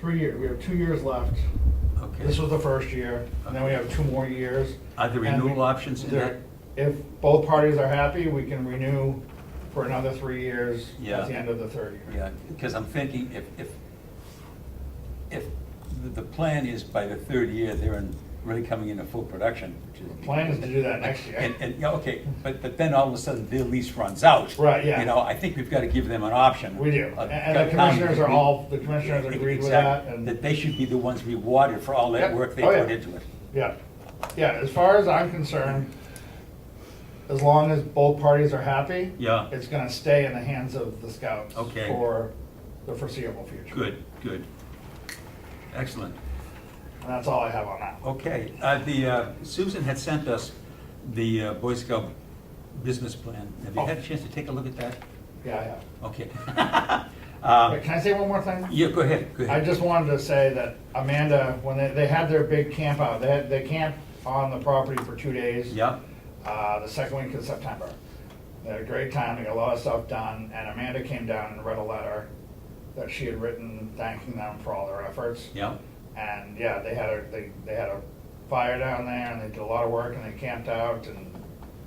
3 years. We have 2 years left. Okay. This was the first year, and then we have 2 more years. Are there And renewal options in that? If both parties are happy, we can renew for another 3 years Yeah. at the end of the third year. Yeah, because I'm thinking if the plan is by the third year, they're really coming into full production. The plan is to do that next year. And, yeah, okay, but then all of a sudden their lease runs out. Right, yeah. You know, I think we've got to give them an option. We do. And the commissioners are all, the commissioners agreed with that. Exactly. And That they should be the ones rewarded for all that Yep. work they Oh, yeah. put into it. Yeah, yeah, as far as I'm concerned, as long as both parties are happy. Yeah. It's gonna stay in the hands of the scouts. Okay. For the foreseeable future. Good, good. Excellent. And that's all I have on that. Okay, Susan had sent us the Boy Scout business plan. Have you had a chance to take a look at that? Yeah, I have. Okay. Wait, can I say one more thing? Yeah, go ahead, go I ahead. just wanted to say that Amanda, when they had their big camp out, they camped on the property for 2 days. Yeah, The second week of September. They had a great time, they got a lot of stuff done, and Amanda came down and read a letter that she had written thanking them for all their efforts. yeah, And yeah, they had a fire down there, and they did a lot of work, and they camped out, and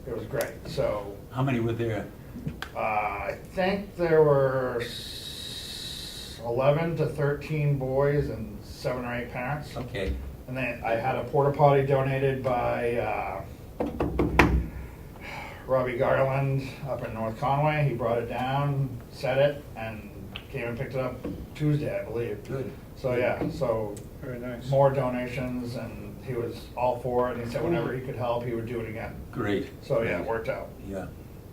it was great. So how many were there? I think there were 11 to 13 boys and 7 or 8 parents. Okay, And then I had a porta potty donated by Robbie Garland up in North Conway. He brought it down, set it, and came and picked it up Tuesday, I believe. good. So yeah, so Very nice. more donations, and he was all for it. And he said whenever he could help, he would do it again. Great. So yeah, it worked out. Yeah,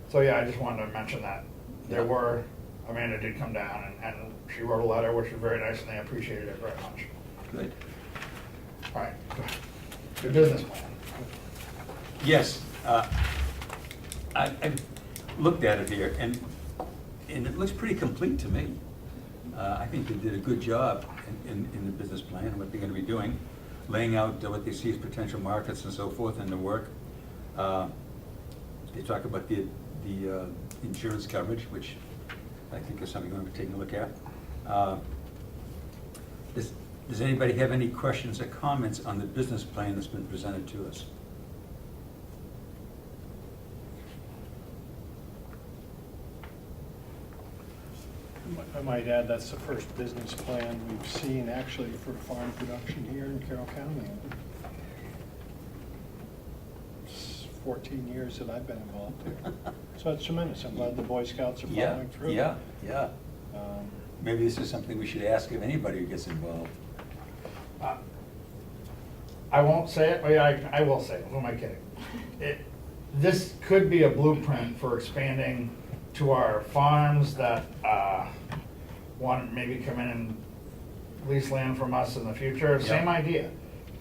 So yeah, I just wanted to mention that. Yeah. There were, Amanda did come down, and she wrote a letter, which was very nice, and they appreciated it very much. good. All right, the business plan. Yes, I looked at it here, and it looks pretty complete to me. I think they did a good job in the business plan and what they're gonna be doing, laying out what they see as potential markets and so forth in the work. They talk about the insurance coverage, which I think is something we're gonna be taking a look at. Does anybody have any questions or comments on the business plan that's been presented to us? I might add, that's the first business plan we've seen actually for farm production here in Carroll County. It's 14 years that I've been involved here. So it's tremendous. I'm glad the Boy Scouts are Yeah, following through. yeah, yeah. Um, Maybe this is something we should ask of anybody who gets involved. I won't say it, but yeah, I will say it. Who am I kidding? This could be a blueprint for expanding to our farms that want to maybe come in and lease land from us in the future. Yeah. Same idea,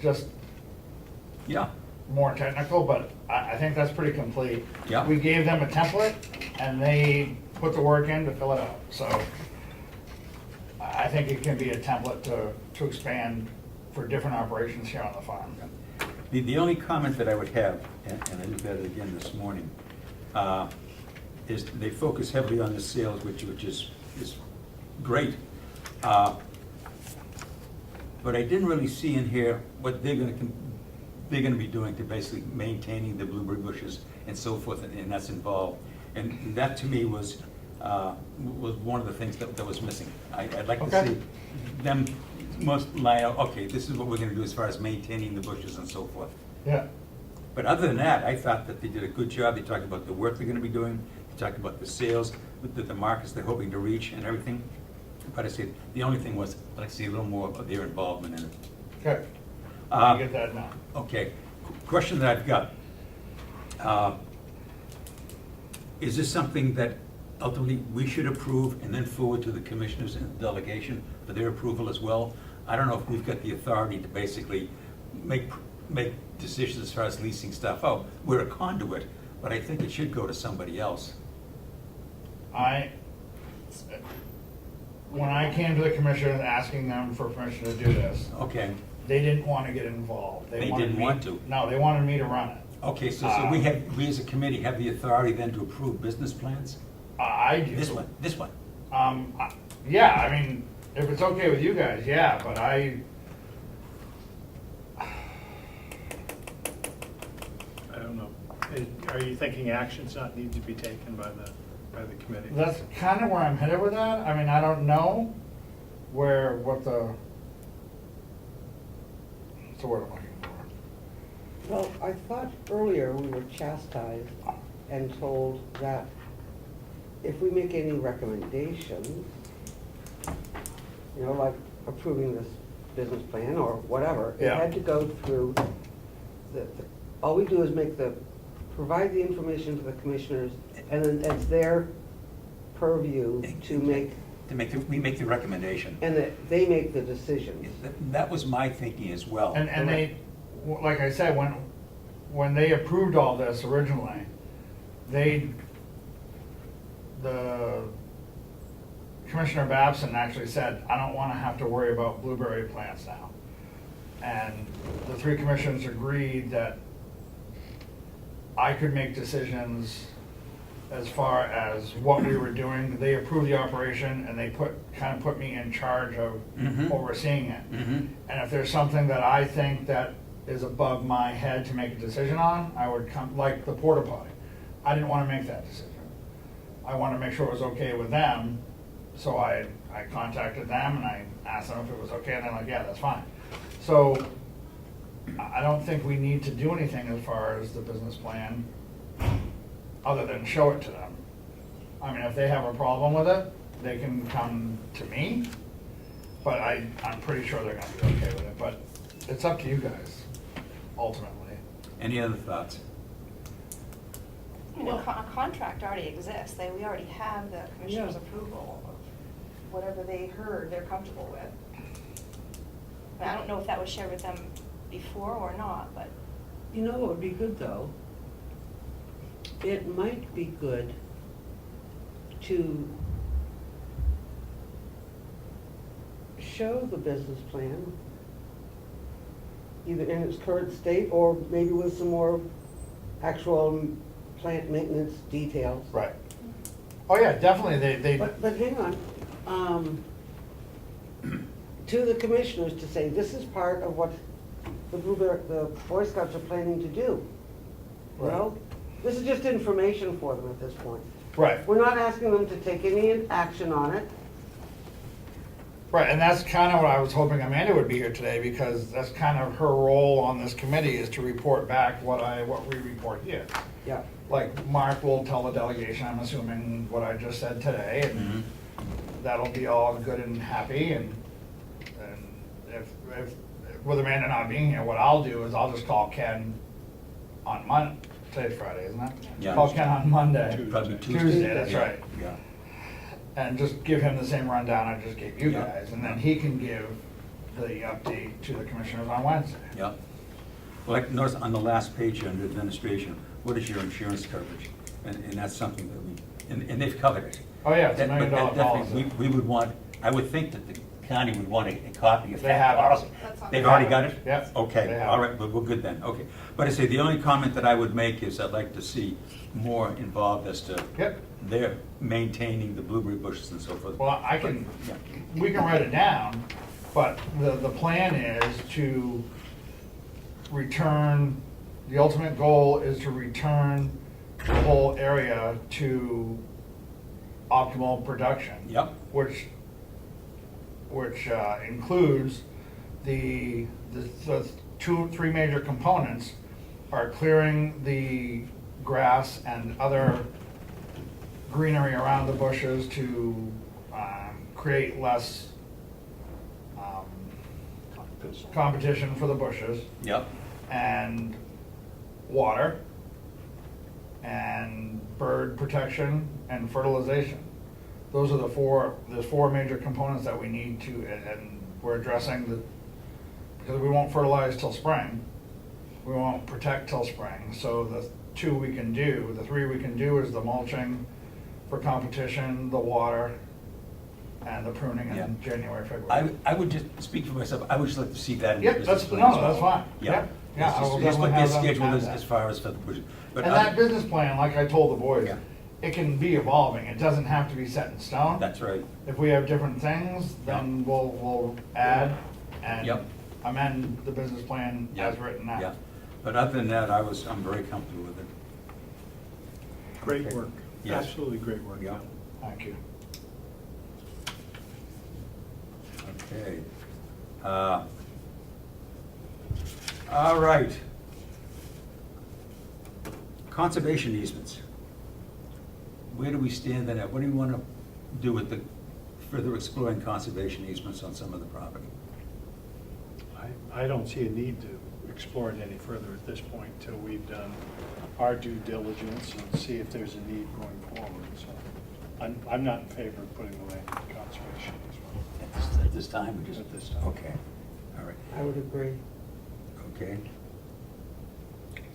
just Yeah, more technical, but I think that's pretty complete. Yeah. We gave them a template, and they put the work in to fill it out. So I think it can be a template to expand for different operations here on the farm. the only comment that I would have, and I looked at it again this morning, is they focus heavily on the sales, which is great. But I didn't really see in here what they're gonna be doing to basically maintaining the blueberry bushes and so forth, and that's involved. And that to me was one of the things that was missing. I'd like to Okay. see them most line out, okay, this is what we're gonna do as far as maintaining the bushes and so forth. Yeah. But other than that, I thought that they did a good job. They talked about the work they're gonna be doing, they talked about the sales, the markets they're hoping to reach and everything. But I said, the only thing was, I'd like to see a little more of their involvement in it. Okay. Uh, You get that now. Okay, question that I've got. Is this something that ultimately we should approve and then forward to the commissioners and delegation for their approval as well? I don't know if we've got the authority to basically make decisions as far as leasing stuff out. We're a conduit, but I think it should go to somebody else. When I came to the commission asking them for permission to do this, Okay, they didn't want to get involved. They wanted didn't me- want to? No, they wanted me to run it. okay, so we as a committee have the authority then to approve business plans? I do. This one. Yeah, I mean, if it's okay with you guys, yeah, but I don't know. Are you thinking actions not need to be taken by the committee? that's kind of where I'm headed with that. I mean, I don't know what's the word I'm looking for. Well, I thought earlier we were chastised and told that if we make any recommendations, you know, like approving this business plan or whatever, it Yeah. had to go through all we do is provide the information to the commissioners, and then it's their purview to make, We make the recommendation. and that they make the decisions. That was my thinking as well. And they, like I said, when they approved all this originally, the Commissioner Babson actually said, I don't want to have to worry about blueberry plants now. And the three commissioners agreed that I could make decisions as far as what we were doing. They approved the operation and they kind of put me in charge of overseeing it. Mhm. And if there's something that I think that is above my head to make a decision on, I would come, like the porta potty. I didn't want to make that decision. I wanted to make sure it was okay with them, so I contacted them and I asked them if it was okay, and they're like, yeah, that's fine. So I don't think we need to do anything as far as the business plan, other than show it to them. I mean, if they have a problem with it, they can come to me, but I'm pretty sure they're gonna be okay with it, but it's up to you guys, ultimately. Any other thoughts? I mean, a contract already exists. We already have the commissioner's Yeah. approval of whatever they heard they're comfortable with. And I don't know if that was shared with them before or not, but You know what would be good, though? It might be good to show the business plan, either in its current state or maybe with some more actual plant maintenance details. Right. Oh, yeah, definitely, they, But hang on, to the commissioners to say, this is part of what the Boy Scouts are planning to do. You know, this is just information for them at this point. right, We're not asking them to take any action on it. right, and that's kind of what I was hoping Amanda would be here today, because that's kind of her role on this committee, is to report back what we report here. Yeah. Like Mark will tell the delegation, I'm assuming, what I just said today, and that'll be all good and happy, and if, with Amanda not being here, what I'll do is I'll just call Ken on Monday, today's Friday, isn't it? Yeah. Call Ken on Monday. Probably Tuesday, that's Yeah, right. Yeah. And just give him the same rundown I just gave you Yeah. guys, and then he can give the update to the commissioners on Wednesday. Yeah. Well, like, notice on the last page under administration, what is your insurance coverage? And that's something that and they've covered it. Oh, yeah, it's a $1 But million that definitely, policy. we would want, I would think that the county would want a copy of They that have it. policy. That's on They've there. already got it? Yep, Okay, they have all it. right, but we're good then, okay. But I say, the only comment that I would make is I'd like to see more involved as to Yep. their maintaining the blueberry bushes and so forth. Well, I can, Yeah. we can write it down, but the plan is to return, the ultimate goal is to return the whole area to optimal production. Yep. Which includes the three major components are clearing the grass and other greenery around the bushes to create less competition for the bushes, Yep. and water, and bird protection, and fertilization. Those are there's four major components that we need to, and we're addressing because we won't fertilize till spring, we won't protect till spring, so the three we can do is the mulching for competition, the water, and the pruning in Yeah. January, February. I would just, speak for myself, I would just like to see that in the Yep, business that's, plan no, as well. that's fine. Yeah. Yep. Yeah, I will Just what definitely their have them schedule add is that. as far as for the budget. But And that business plan, like I told the boys, Yeah. it can be evolving, it doesn't have to be set in stone. That's right. If we have different things, then we'll add and Yep. amend the business plan as written now. Yeah, but other than that, I'm very comfortable with it. Great Okay. work, Yes. absolutely great work. Yeah. Thank you. Okay. All right. Conservation easements. Where do we stand on that? What do you want to do with the further exploring conservation easements on some of the property? I don't see a need to explore it any further at this point until we've done our due diligence and see if there's a need going forward. So I'm not in favor of putting the land into conservation easement. At this time, we just? At this time. Okay, all right, I would agree. okay.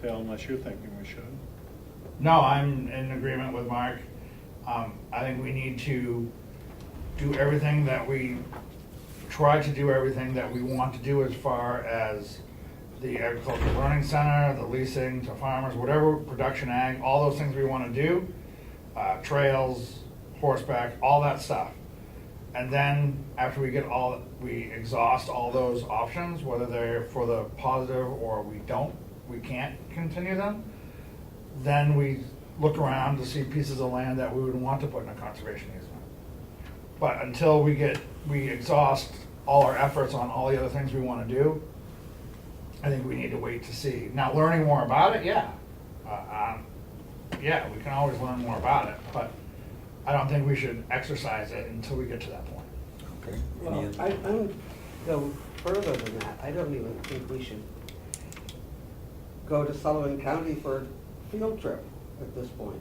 Phil, unless you're thinking we should. No, I'm in agreement with Mark. I think we need to do everything that try to do everything that we want to do as far as the agricultural learning center, the leasing to farmers, whatever, production ag, all those things we want to do, trails, horseback, all that stuff. And then after we exhaust all those options, whether they're for the positive or we can't continue them, then we look around to see pieces of land that we would want to put in a conservation easement. But until we exhaust all our efforts on all the other things we want to do, I think we need to wait to see. Now, learning more about it, yeah. Yeah, we can always learn more about it, but I don't think we should exercise it until we get to that point. Okay. Well, Any I other- would go further than that. I don't even think we should go to Sullivan County for a field trip at this point.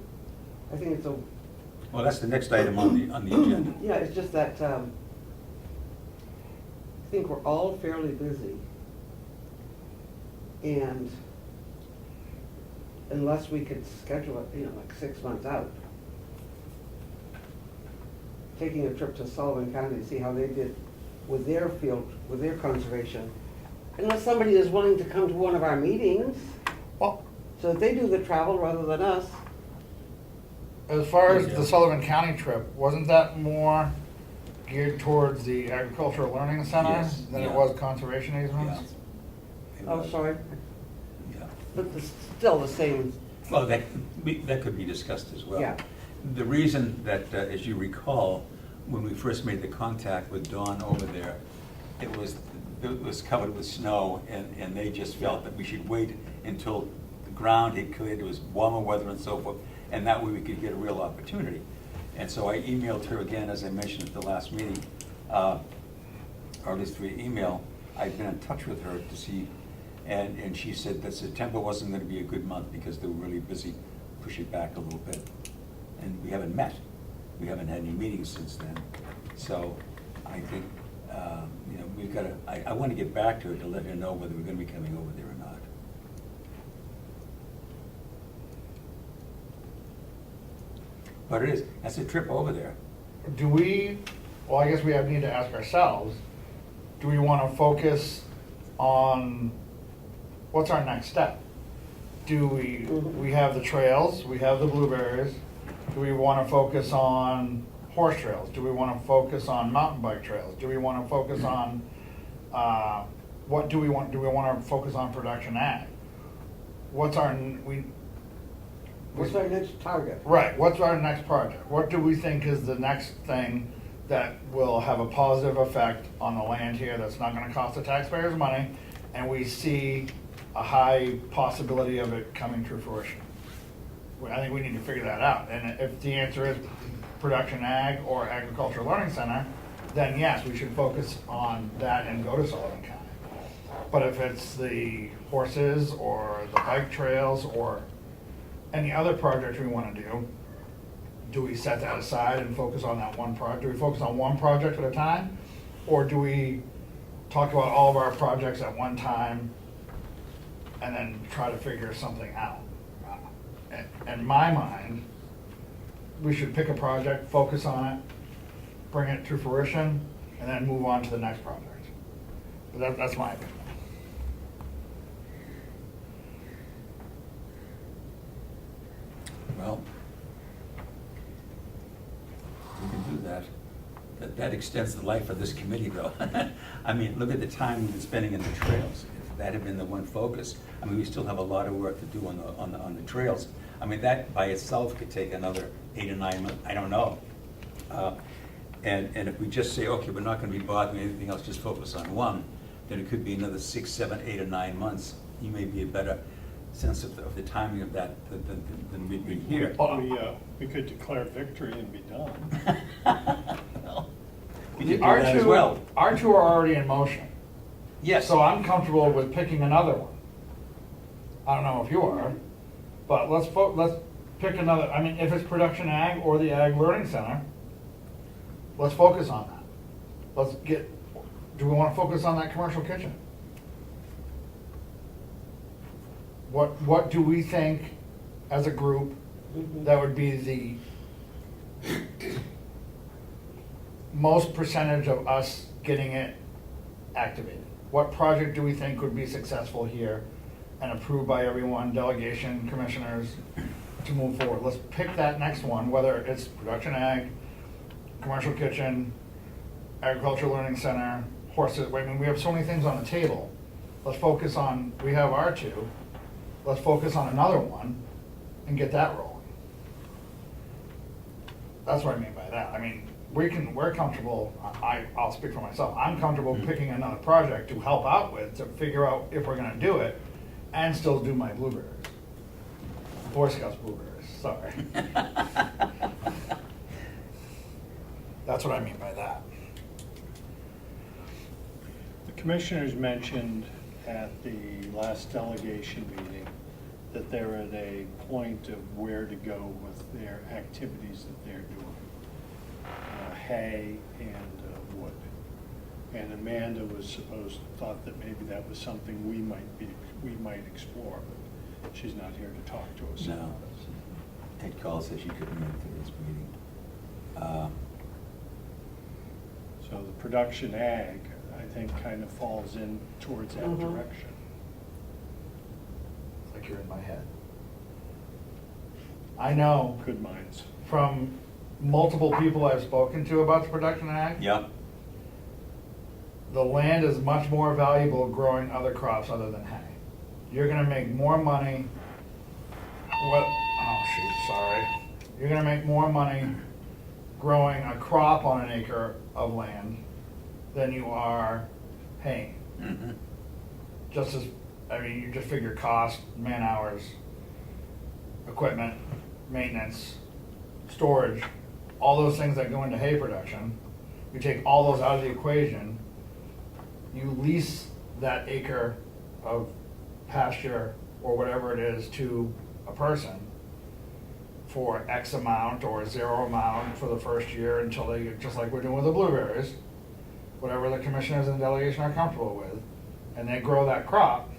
I think it's Well, that's the next item on the agenda. yeah, it's just that, I think we're all fairly busy. And unless we could schedule it, like 6 months out, taking a trip to Sullivan County to see how they did with their field, with their conservation, unless somebody is willing to come to one of our meetings, Well, so that they do the travel rather than us. as far as Yeah. the Sullivan County trip, wasn't that more geared towards the agricultural learning center Yes, than yeah. it was conservation easements? Yeah. It Oh, was. sorry, Yeah. but it's still the same, Well, that could be discussed as well. Yeah. The reason that, as you recall, when we first made the contact with Dawn over there, it was covered with snow, and they just felt that we should wait until the ground had cleared, it was warmer weather and so forth, and that way we could get a real opportunity. And so I emailed her again, as I mentioned at the last meeting, or at least via email. I'd been in touch with her to see, and she said that September wasn't going to be a good month because they were really busy, push it back a little bit. And we haven't met. We haven't had any meetings since then. So I think, we've got to, I want to get back to her to let her know whether we're going to be coming over there or not. But it is, that's a trip over there. Well, I guess we need to ask ourselves, do we want to focus on, what's our next step? Do we have the trails, we have the blueberries, do we want to focus on horse trails? Do we want to focus on mountain bike trails? Do we want to focus on, what do we want to focus on production ag? What's our next target? Right, what's our next project? What do we think is the next thing that will have a positive effect on the land here that's not gonna cost the taxpayers money, and we see a high possibility of it coming to fruition? Well, I think we need to figure that out, and if the answer is production ag or agricultural learning center, then yes, we should focus on that and go to Sullivan County. But if it's the horses or the bike trails or any other project we want to do we set that aside and focus on that one project? Do we focus on one project at a time? Or do we talk about all of our projects at one time and then try to figure something out? In my mind, we should pick a project, focus on it, bring it to fruition, and then move on to the next project. But that's my opinion. Well, That extends the life of this committee, though. I mean, look at the time we've been spending in the trails. If that had been the one focus, I mean, we still have a lot of work to do on the trails. I mean, that by itself could take another 8 or 9 months, I don't know. And if we just say, okay, we're not gonna be bothering anything else, just focus on one, then it could be another 6, 7, 8, or 9 months. You may be a better sense of the timing of that than we'd be here. We could declare victory and be done. Well, we could do Our that as two, well. our two are already in motion. Yes. So I'm comfortable with picking another one. I don't know if you are, but let's pick another. I mean, if it's production ag or the Ag Learning Center, let's focus on that. Do we want to focus on that commercial kitchen? What do we think as a group that would be the most percentage of us getting it activated? What project do we think would be successful here and approved by everyone, delegation, commissioners, to move forward? Let's pick that next one, whether it's production ag, commercial kitchen, agricultural learning center, horses. I mean, we have so many things on the table. Let's focus on, we have our two. Let's focus on another one and get that rolling. That's what I mean by that. I mean, we're comfortable, I'll speak for myself, I'm comfortable picking another project to help out with, to figure out if we're gonna do it, and still do my blueberries. Boy Scouts blueberries, sorry. That's what I mean by that. The commissioners mentioned at the last delegation meeting that they're at a point of where to go with their activities that they're doing. Hay and wood. And Amanda thought that maybe that was something we might explore, but she's not here to talk to us about No. it. Ted Call said she couldn't make today's meeting. So the production ag, I think, kind of falls in towards that direction. It's like you're in my head. I know Good minds. from multiple people I've spoken to about the production ag, Yep. the land is much more valuable growing other crops other than hay. You're gonna make more money, You're gonna make more money growing a crop on an acre of land than you are haying. Mm-hmm. Just as, I mean, you just figure cost, man hours, equipment, maintenance, storage, all those things that go into hay production. You take all those out of the equation, you lease that acre of pasture or whatever it is to a person for X amount or zero amount for the first year until they, just like we're doing with the blueberries, whatever the commissioners and delegation are comfortable with, and they grow that crop.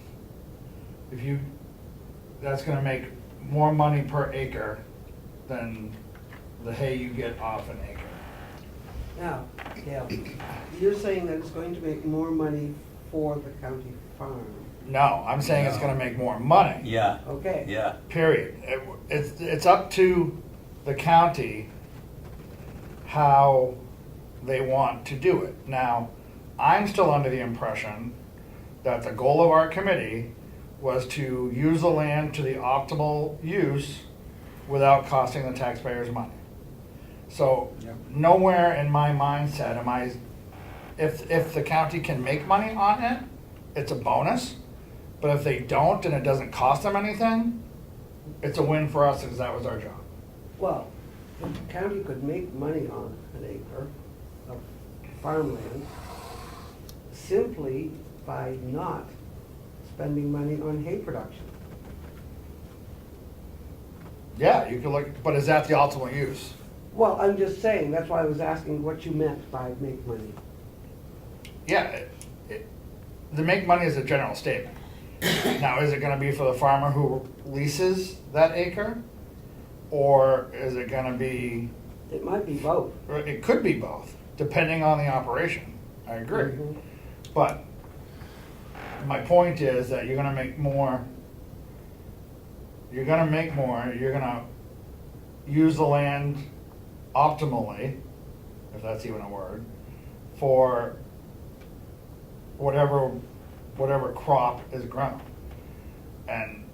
That's gonna make more money per acre than the hay you get off an acre. Now, Gail, you're saying that it's going to make more money for the county farm. No, I'm saying it's gonna make more money. Yeah. Okay. Yeah. Period. It's up to the county how they want to do it. Now, I'm still under the impression that the goal of our committee was to use the land to the optimal use without costing the taxpayers money. So Yep. nowhere in my mindset am I, if the county can make money on it, it's a bonus. But if they don't and it doesn't cost them anything, it's a win for us because that was our job. Well, the county could make money on an acre of farmland simply by not spending money on hay production. Yeah, you could look, but is that the ultimate use? Well, I'm just saying, that's why I was asking what you meant by make money. Yeah, the make money is a general statement. Now, is it gonna be for the farmer who leases that acre? Or is it gonna be, It might be both. or it could be both, depending on the operation. I agree. Mhm. But my point is that you're gonna make more, you're gonna use the land optimally if that's even a word, for whatever crop is grown. And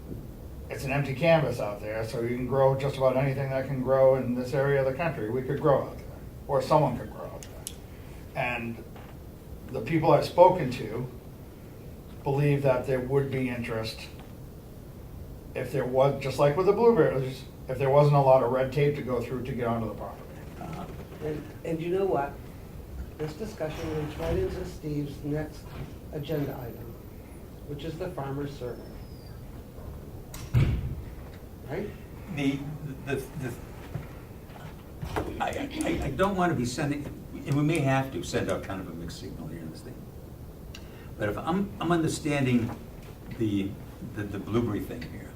it's an empty canvas out there, so you can grow just about anything that can grow in this area of the country. We could grow out there, or someone could grow out there. And the people I've spoken to believe that there would be interest if there was, just like with the blueberries, if there wasn't a lot of red tape to go through to get onto the property. And you know what? This discussion leads right into Steve's next agenda item, which is the farmer's survey. Right? I don't want to be sending, and we may have to send out kind of a mixed signal here in this thing. But if I'm understanding the blueberry thing here,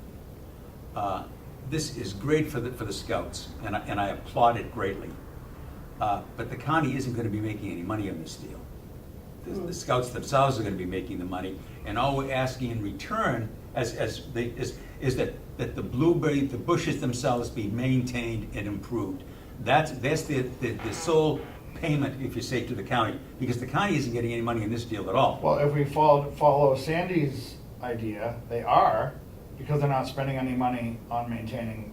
this is great for the scouts, and I applaud it greatly. But the county isn't going to be making any money on this deal. The scouts themselves are going to be making the money, and all we're asking in return is that the blueberry, the bushes themselves be maintained and improved. That's the sole payment, if you say, to the county, because the county isn't getting any money in this deal at all. Well, if we follow Sandy's idea, they are, because they're not spending any money on maintaining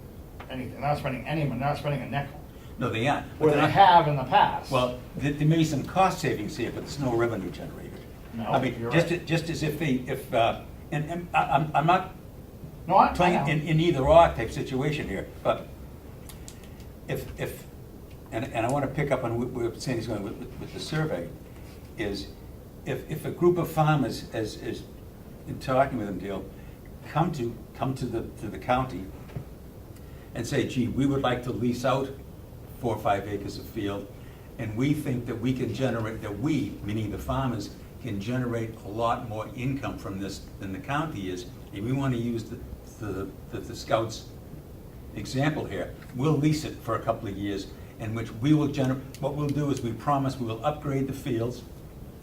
anything. They're not spending any money, they're not spending a nickel. No, they aren't. But Where they're they not- have in the past. Well, there may be some cost savings here, but there's no revenue generated. No, I mean, you're just right. just as if and I'm not No, I playing know. in either or type situation here, but if and I want to pick up on where Sandy's going with the survey, is if a group of farmers, as in talking with them, Dale, come to the county and say, gee, we would like to lease out 4 or 5 acres of field, and we think that we can generate, that we, meaning the farmers, can generate a lot more income from this than the county is, and we want to use the scouts example here. We'll lease it for a couple of years, in which we will generate, what we'll do is we promise we will upgrade the fields,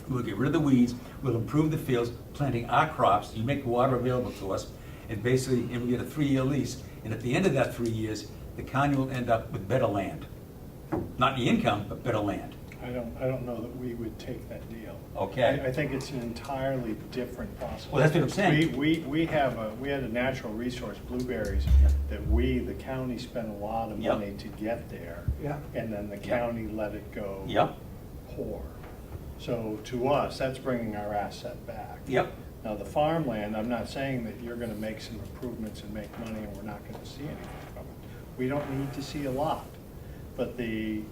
we'll get rid of the weeds, we'll improve the fields, planting our crops, you make water available to us, and basically, and we get a 3-year lease, and at the end of that 3 years, the county will end up with better land. Not the income, but better land. I don't know that we would take that deal. Okay. I think it's an entirely different process. Well, that's what I'm saying. We had a natural resource, blueberries, that the county spent a lot of Yep. money to get there. Yeah. And then the county let it go Yep, poor. So to us, that's bringing our asset back. yep. Now, the farmland, I'm not saying that you're gonna make some improvements and make money and we're not gonna see anything from it. We don't need to see a lot. But the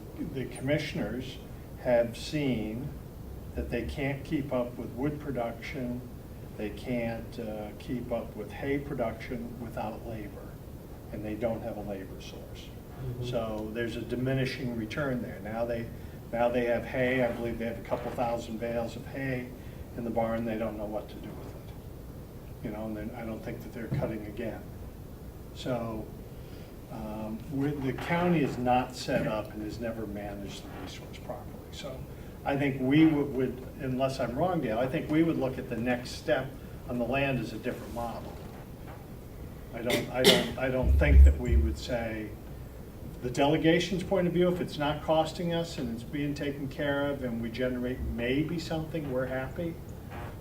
commissioners have seen that they can't keep up with wood production, they can't keep up with hay production without labor, and they don't have a labor source. So there's a diminishing return there. Now they have hay, I believe they have a couple thousand bales of hay in the barn, they don't know what to do with it. You know, and then I don't think that they're cutting again. So the county is not set up and has never managed the resource properly. So I think we would, unless I'm wrong, Dale, I think we would look at the next step on the land as a different model. I don't think that we would say, the delegation's point of view, if it's not costing us and it's being taken care of and we generate maybe something, we're happy.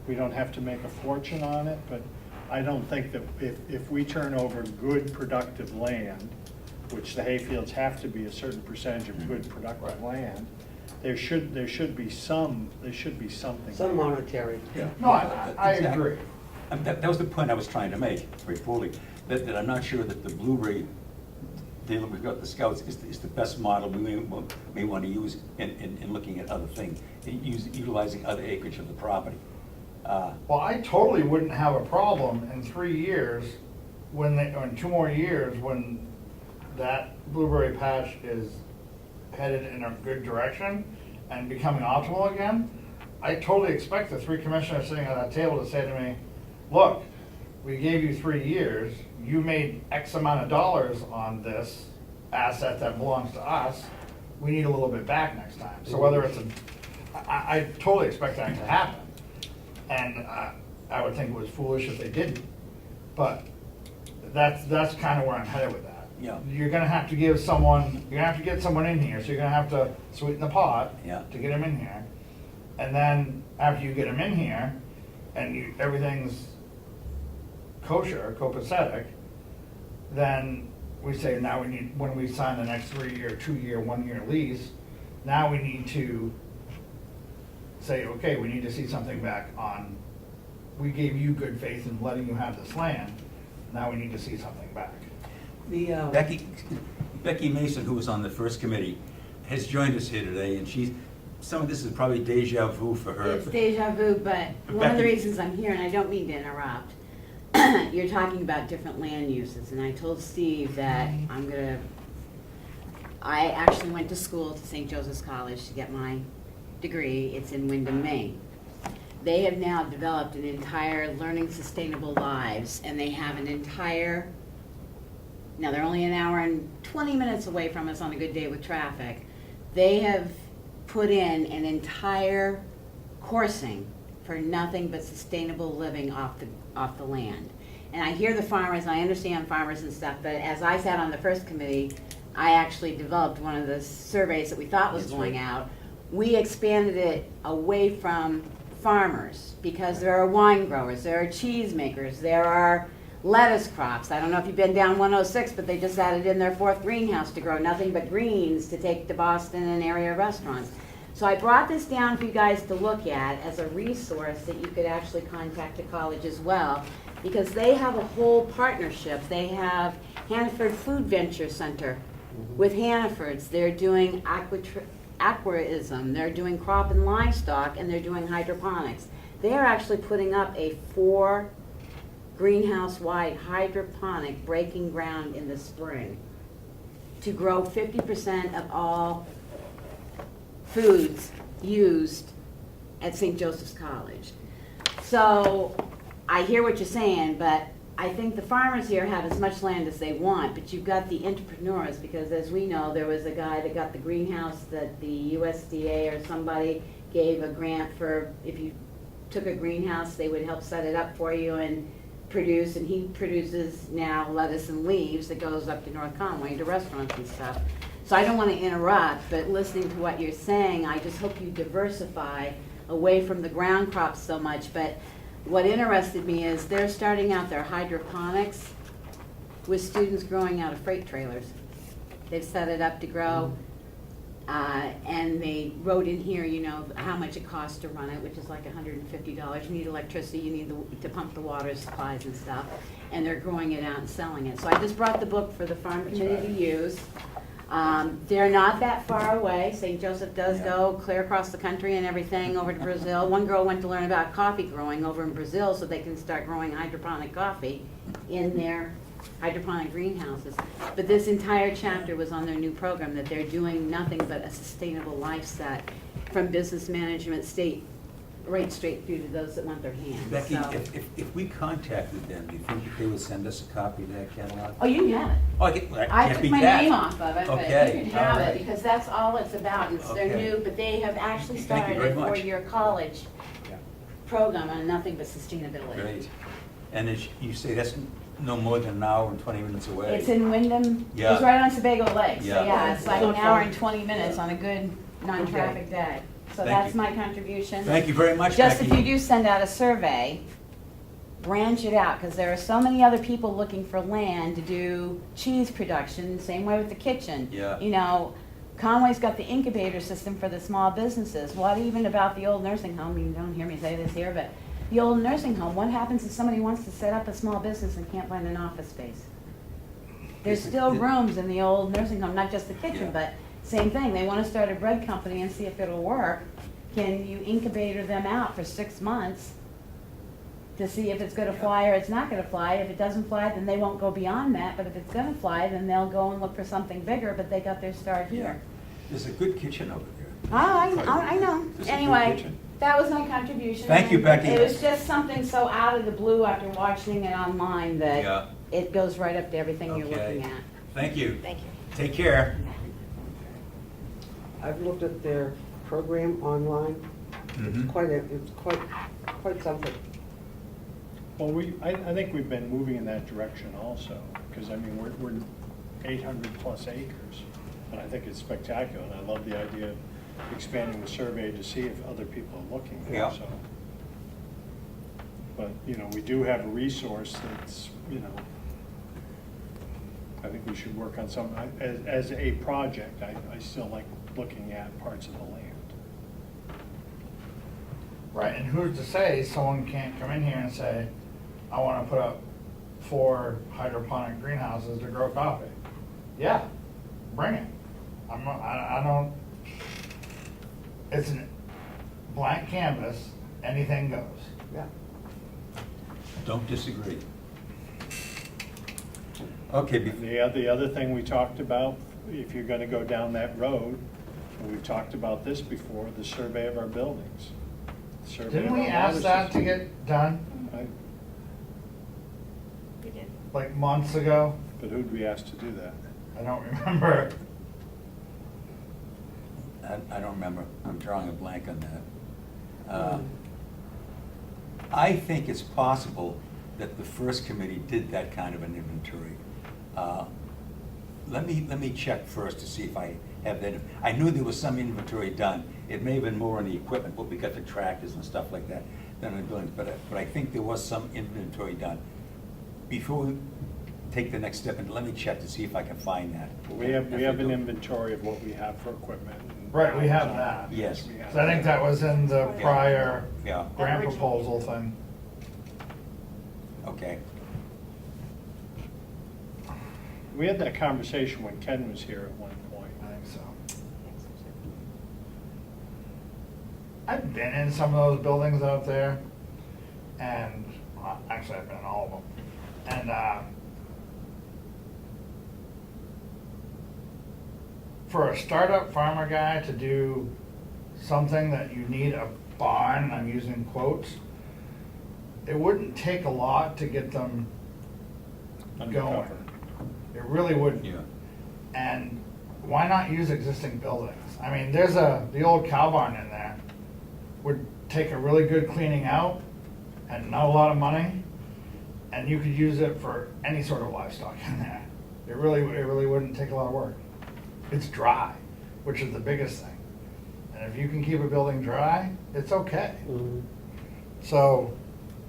We don't have to make a fortune on it, but I don't think that if we turn over good productive land, which the hayfields have to be a certain percentage of good productive land, there should be something. Some monetary. Yeah. No, I agree. That was the point I was trying to make, very poorly, that I'm not sure that the blueberry deal that we've got, the scouts, is the best model we may want to use in looking at other things, utilizing other acreage of the property. Well, I totally wouldn't have a problem in 3 years, or in 2 more years, when that blueberry patch is headed in a good direction and becoming optimal again. I totally expect the 3 commissioners sitting at that table to say to me, look, we gave you 3 years, you made X amount of dollars on this asset that belongs to us, we need a little bit back next time. So whether it's I totally expect that to happen. And I would think it was foolish if they didn't. But that's kind of where I'm headed with that. Yeah. you're gonna have to give someone, you're gonna have to get someone in here, so you're gonna have to sweeten the pot Yeah. to get them in here. And then after you get them in here and everything's kosher, copacetic, then we say now we need, when we sign the next 3-year, 2-year, 1-year lease, now we need to say, okay, we need to see something back on, we gave you good faith in letting you have this land, now we need to see something back. Becky Mason, who was on the first committee, has joined us here today, and some of this is probably deja vu for her. It's deja vu, but one of the Becky- reasons I'm here, and I don't mean to interrupt, you're talking about different land uses, and I told Steve that I actually went to school to St. Joseph's College to get my degree. It's in Wyndham, Maine. They have now developed an entire Learning Sustainable Lives, and they have an entire, now they're only an hour and 20 minutes away from us on a good day with traffic. They have put in an entire coursing for nothing but sustainable living off the land. And I hear the farmers, and I understand farmers and stuff, but as I sat on the first committee, I actually developed one of the surveys that we thought was That's going right. out. We expanded it away from farmers because there are wine growers, there are cheese makers, there are lettuce crops. I don't know if you've been down 106, but they just added in their 4th greenhouse to grow nothing but greens to take to Boston and area restaurants. So I brought this down for you guys to look at as a resource that you could actually contact the college as well, because they have a whole partnership. They have Hannaford Food Venture Center with Hannaford's. They're doing aquarism, they're doing crop and livestock, and they're doing hydroponics. They are actually putting up a 4 greenhouse-wide hydroponic breaking ground in the spring to grow 50% of all foods used at St. Joseph's College. So I hear what you're saying, but I think the farmers here have as much land as they want, but you've got the entrepreneurs, because as we know, there was a guy that got the greenhouse that the USDA or somebody gave a grant for. If you took a greenhouse, they would help set it up for you and produce, and he produces now lettuce and leaves that goes up to North Conway to restaurants and stuff. So I don't want to interrupt, but listening to what you're saying, I just hope you diversify away from the ground crops so much. But what interested me is they're starting out their hydroponics with students growing out of freight trailers. They've set it up to grow, and they wrote in here, you know, how much it costs to run it, which is like $150. You need electricity, you need to pump the water supplies and stuff, and they're growing it out and selling it. So I just brought the book for the farm committee to use. They're not that far away. St. Joseph does go clear across the country and everything over to Brazil. One girl went to learn about coffee growing over in Brazil so they can start growing hydroponic coffee in their hydroponic greenhouses. But this entire chapter was on their new program that they're doing nothing but a sustainable life set from business management right straight through to those that want their hands. Becky, So- if we contacted them, do you think that they would send us a copy of that catalog? Oh, you can have it. Oh, I I can't took beat my that. name off of it, but Okay, you can have all it, right. because that's all it's about. It's their Okay. new, but they have actually Thank you started very a much. 4-year college Yeah. program on nothing but sustainability. Great. And as you say, that's no more than an hour and 20 minutes away. It's in Wyndham, Yeah. it's right on Sebago Lake, so Yeah. yeah, it's like an Not hour far. and 20 minutes on a good non-traffic day. So Thank that's you. my contribution. Thank you very much, Just Becky. if you do send out a survey, branch it out, because there are so many other people looking for land to do cheese production, same way with the kitchen. Yeah. You know, Conway's got the incubator system for the small businesses. What even about the old nursing home? You don't hear me say this here, but the old nursing home, what happens if somebody wants to set up a small business and can't find an office space? There's still rooms in the old nursing home, not just the kitchen, Yeah. but same thing. They want to start a bread company and see if it'll work. Can you incubator them out for 6 months to see if it's going to fly or it's not going to fly? If it doesn't fly, then they won't go beyond that. But if it's going to fly, then they'll go and look for something bigger, but they got their start Yeah. here. There's a good kitchen over there. Oh, I know. There's a good Anyway, kitchen. that was my contribution. Thank you, And Becky. It was just something so out of the blue after watching it online Yeah. that it goes right up to everything you're Okay. looking at. Thank you. Thank you. Take care. I've looked at their program online. Mhm. It's quite something. Well, I think we've been moving in that direction also, because I mean, 800+ acres. And I think it's spectacular, and I love the idea of expanding the survey to see if other people are looking there, Yeah. so. But, you know, we do have a resource that's, you know, I think we should work on some, as a project, I still like looking at parts of the land. Right, and who's to say someone can't come in here and say, I wanna put up 4 hydroponic greenhouses to grow coffee? Yeah, bring it. I don't, it's a blank canvas, anything goes. Yeah. Don't disagree. Okay, The other thing we talked about, if you're gonna go down that road, and we've talked about this before, the survey of our buildings. Survey Didn't of we our ask water that to system. get done, We did. like months ago? But who'd we ask to do that? I don't remember. I don't remember, I'm drawing a blank on that. I think it's possible that the first committee did that kind of an inventory. Let me check first to see if I have that. I knew there was some inventory done. It may have been more on the equipment, but we got the tractors and stuff like that than on the buildings. But I think there was some inventory done. Before we take the next step, and let me check to see if I can find that. We have an inventory of what we have for equipment. and- Right, we have that. Yes. We have So I think that was in the prior Yeah, grant Original. proposal thing. okay. We had that conversation when Ken was here at one point. I think so. I've been in some of those buildings out there, and, well, actually, I've been in all of them. And, for a startup farmer guy to do something that you need a barn, I'm using quotes, it wouldn't take a lot to get them going. Undercover. It really wouldn't. Yeah. And why not use existing buildings? I mean, there's the old cow barn in there, would take a really good cleaning out and not a lot of money, and you could use it for any sort of livestock in there. It really wouldn't take a lot of work. It's dry, which is the biggest thing. And if you can keep a building dry, it's okay. So,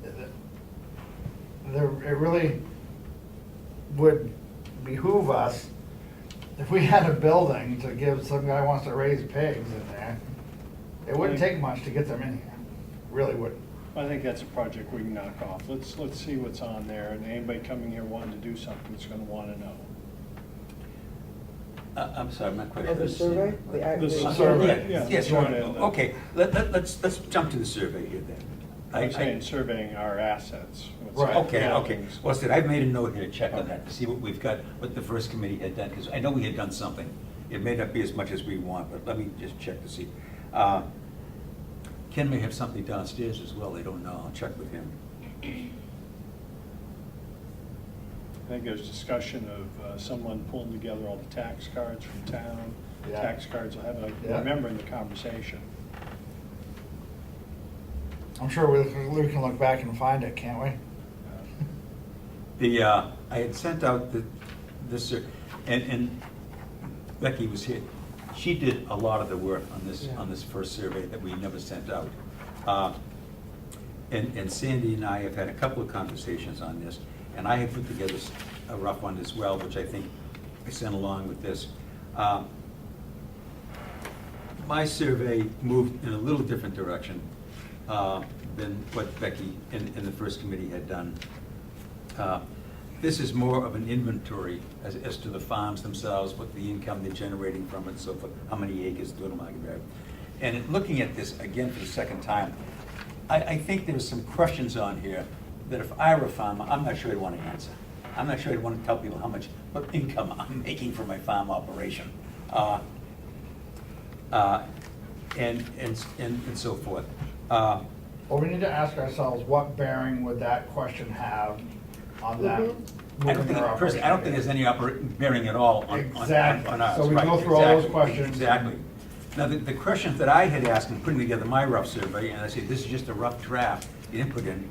it really would behoove us, if we had a building to give some guy who wants to raise pigs in there, it wouldn't take much to get them in here. Really wouldn't. I think that's a project we can knock off. Let's see what's on there, and anybody coming here wanting to do something is gonna wanna know. I'm sorry, I'm not quite. Oh, the survey? The survey, yeah. Yes, the survey. okay, let's jump to the survey here then. I'm saying surveying our assets. what's Right. our Okay, buildings. well, I've made a note here to check on that, to see what we've got, what the first committee had done, because I know we had done something. It may not be as much as we want, but let me just check to see. Ken may have something downstairs as well, I don't know, I'll check with him. I think there's discussion of someone pulling together all the tax cards from town. Yeah. Tax cards, I Yeah. remember in the conversation. I'm sure we can look back and find it, can't we? I had sent out this, and Becky was here. She did a lot of the work on this first survey that we never sent out. And Sandy and I have had a couple of conversations on this, and I have put together a rough one as well, which I think I sent along with this. My survey moved in a little different direction than what Becky and the first committee had done. This is more of an inventory as to the farms themselves, what the income they're generating from it, so forth, how many acres, total market value. And in looking at this again for the second time, I think there's some questions on here that if I were a farmer, I'm not sure I'd want to answer. I'm not sure I'd want to tell people what income I'm making from my farm operation. And so forth. Well, we need to ask ourselves, what bearing would that question have on that? I don't think there's any bearing at all on Exactly. on ours. So we Right, go through all those exactly, questions. Exactly. Now, the questions that I had asked in putting together my rough survey, and I say this is just a rough draft, the input in,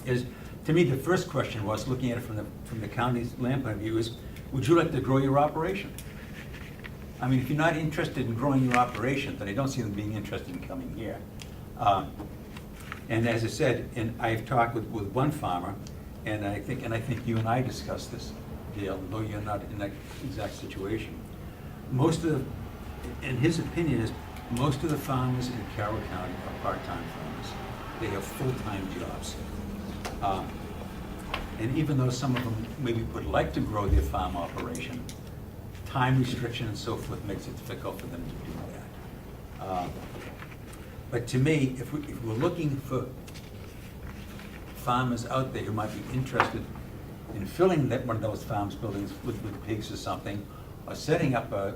is, to me, the first question was, looking at it from the county's land point of view, is would you like to grow your operation? I mean, if you're not interested in growing your operation, then I don't see them being interested in coming here. And as I said, and I've talked with one farmer, and I think you and I discussed this, Dale, though you're not in that exact situation. In his opinion, is most of the farmers in Carroll County are part-time farmers. They have full-time jobs. And even though some of them maybe would like to grow their farm operation, time restriction and so forth makes it difficult for them to do that. But to me, if we're looking for farmers out there who might be interested in filling one of those farms buildings with pigs or something, or setting up a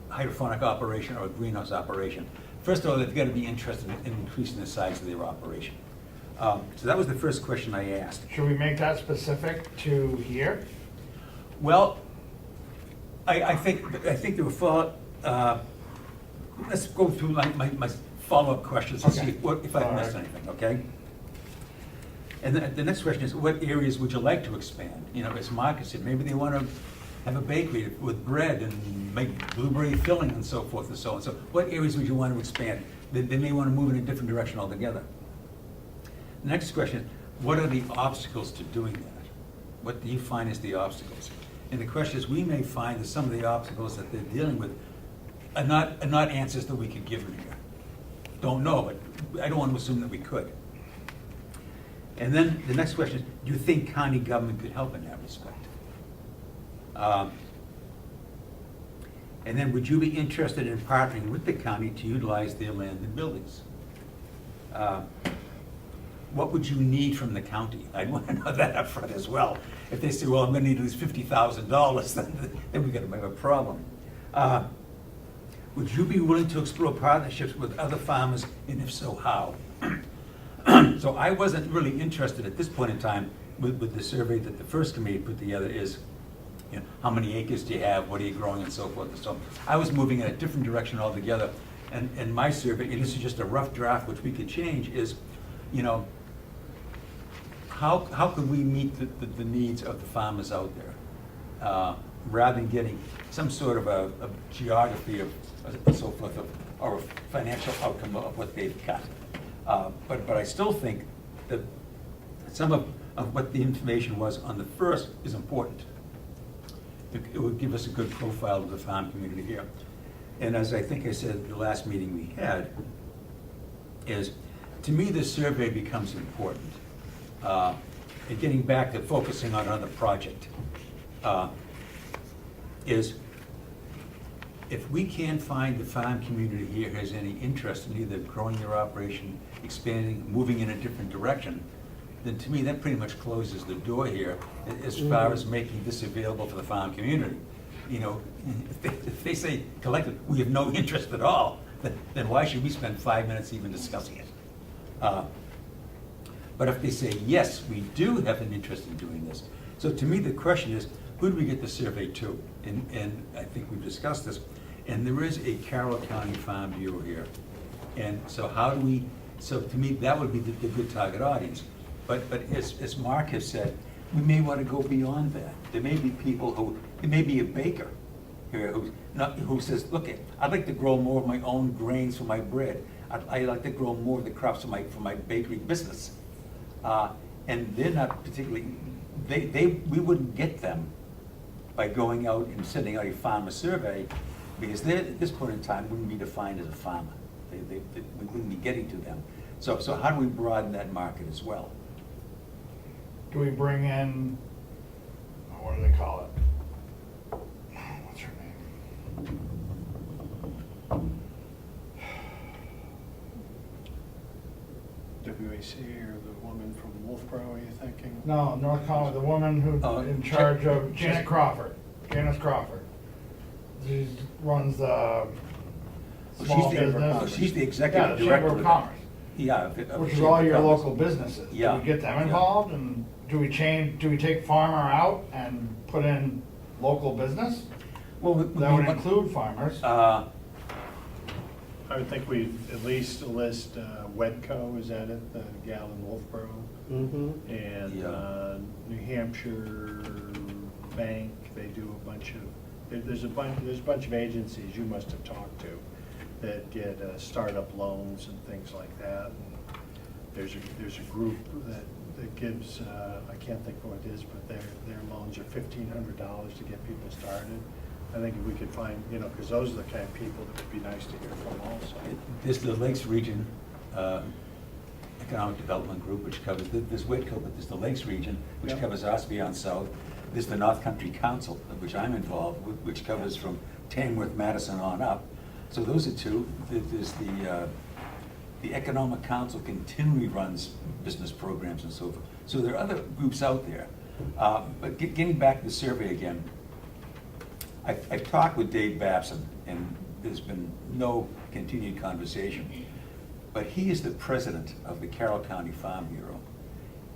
hydroponic operation or a greenhouse operation, first of all, they've got to be interested in increasing the size of their operation. So that was the first question I asked. Should we make that specific to here? Well, I think there were let's go through my follow-up questions and see if I've missed anything, okay? And the next question is, what areas would you like to expand? You know, as Mark said, maybe they want to have a bakery with bread and make blueberry filling and so forth and so on. So what areas would you want to expand? They may want to move in a different direction altogether. The next question is, what are the obstacles to doing that? What do you find as the obstacles? And the question is, we may find that some of the obstacles that they're dealing with are not answers that we could give them here. Don't know, but I don't want to assume that we could. And then the next question is, do you think county government could help in that respect? And then would you be interested in partnering with the county to utilize their land and buildings? What would you need from the county? I'd want to know that up front as well. If they say, well, I'm going to need at least $50,000, then we've got to have a problem. Would you be willing to explore partnerships with other farmers, and if so, how? So I wasn't really interested at this point in time with the survey that the first committee put together is, you know, how many acres do you have, what are you growing, and so forth and so on. I was moving in a different direction altogether. And my survey, and this is just a rough draft which we could change, is, you know, how could we meet the needs of the farmers out there, rather than getting some sort of a geography of so forth or a financial outcome of what they've got. But I still think that some of what the information was on the first is important. It would give us a good profile of the farm community here. And as I think I said at the last meeting we had, is to me this survey becomes important. And getting back to focusing on the project, is if we can find the farm community here has any interest in either growing their operation, expanding, moving in a different direction, then to me that pretty much closes the door here as far as making this available for the farm community. You know, if they say collectively, we have no interest at all, then why should we spend 5 minutes even discussing it? But if they say, yes, we do have an interest in doing this. So to me, the question is, who do we get the survey to? And I think we've discussed this. And there is a Carroll County Farm Bureau here. And so how do we, so to me, that would be the good target audience. But as Mark has said, we may want to go beyond that. There may be people who, there may be a baker here who says, look, I'd like to grow more of my own grains for my bread. I'd like to grow more of the crops for my bakery business. And they're not particularly, we wouldn't get them by going out and sending out a farmer survey, because they, at this point in time, wouldn't be defined as a farmer. We wouldn't be getting to them. So how do we broaden that market as well? Do we bring in, what do they call it? What's her name? WAC or the woman from Wolfboro, are you thinking? No, North Conway, the woman who's in charge of, Janice Crawford. She runs the small business. She's the executive Yeah, director. Chamber of Commerce. Yeah. Which is all your local businesses. Yeah. Do we get them involved, and do we take farmer out and put in local business? Well, That would include farmers. I would think we at least list Wedco, is that it, the gal in Wolfboro? Mm-hmm. And Yeah. New Hampshire bank, they do a bunch of, there's a bunch of agencies you must have talked to that get startup loans and things like that. And there's a group that gives, I can't think what it is, but their loans are $1,500 to get people started. I think if we could find, because those are the kind of people that would be nice to hear from also. There's the Lakes Region Economic Development Group, which covers, there's Wakefield, but there's the Lakes Region, which Yep. covers Ossipee on south. There's the North Country Council, of which I'm involved with, which covers from Tamworth, Madison on up. So those are two. There's the Economic Council continually runs business programs and so forth. So there are other groups out there. But getting back to the survey again, I've talked with Dave Babson, and there's been no continued conversation. But he is the president of the Carroll County Farm Bureau.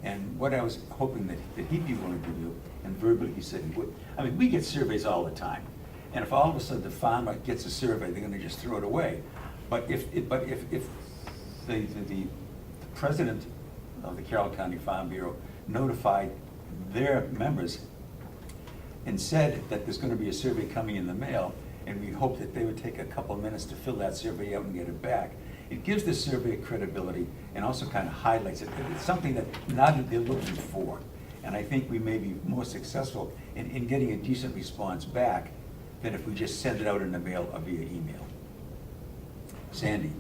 And what I was hoping that he'd be willing to do, and verbally he said he would. I mean, we get surveys all the time. And if all of a sudden the farmer gets a survey, they're gonna just throw it away. But if the president of the Carroll County Farm Bureau notified their members and said that there's gonna be a survey coming in the mail, and we hope that they would take a couple of minutes to fill that survey out and get it back, it gives the survey credibility and also kind of highlights it. It's something that now that they're looking for. And I think we may be more successful in getting a decent response back than if we just send it out in the mail or via email. Sandy?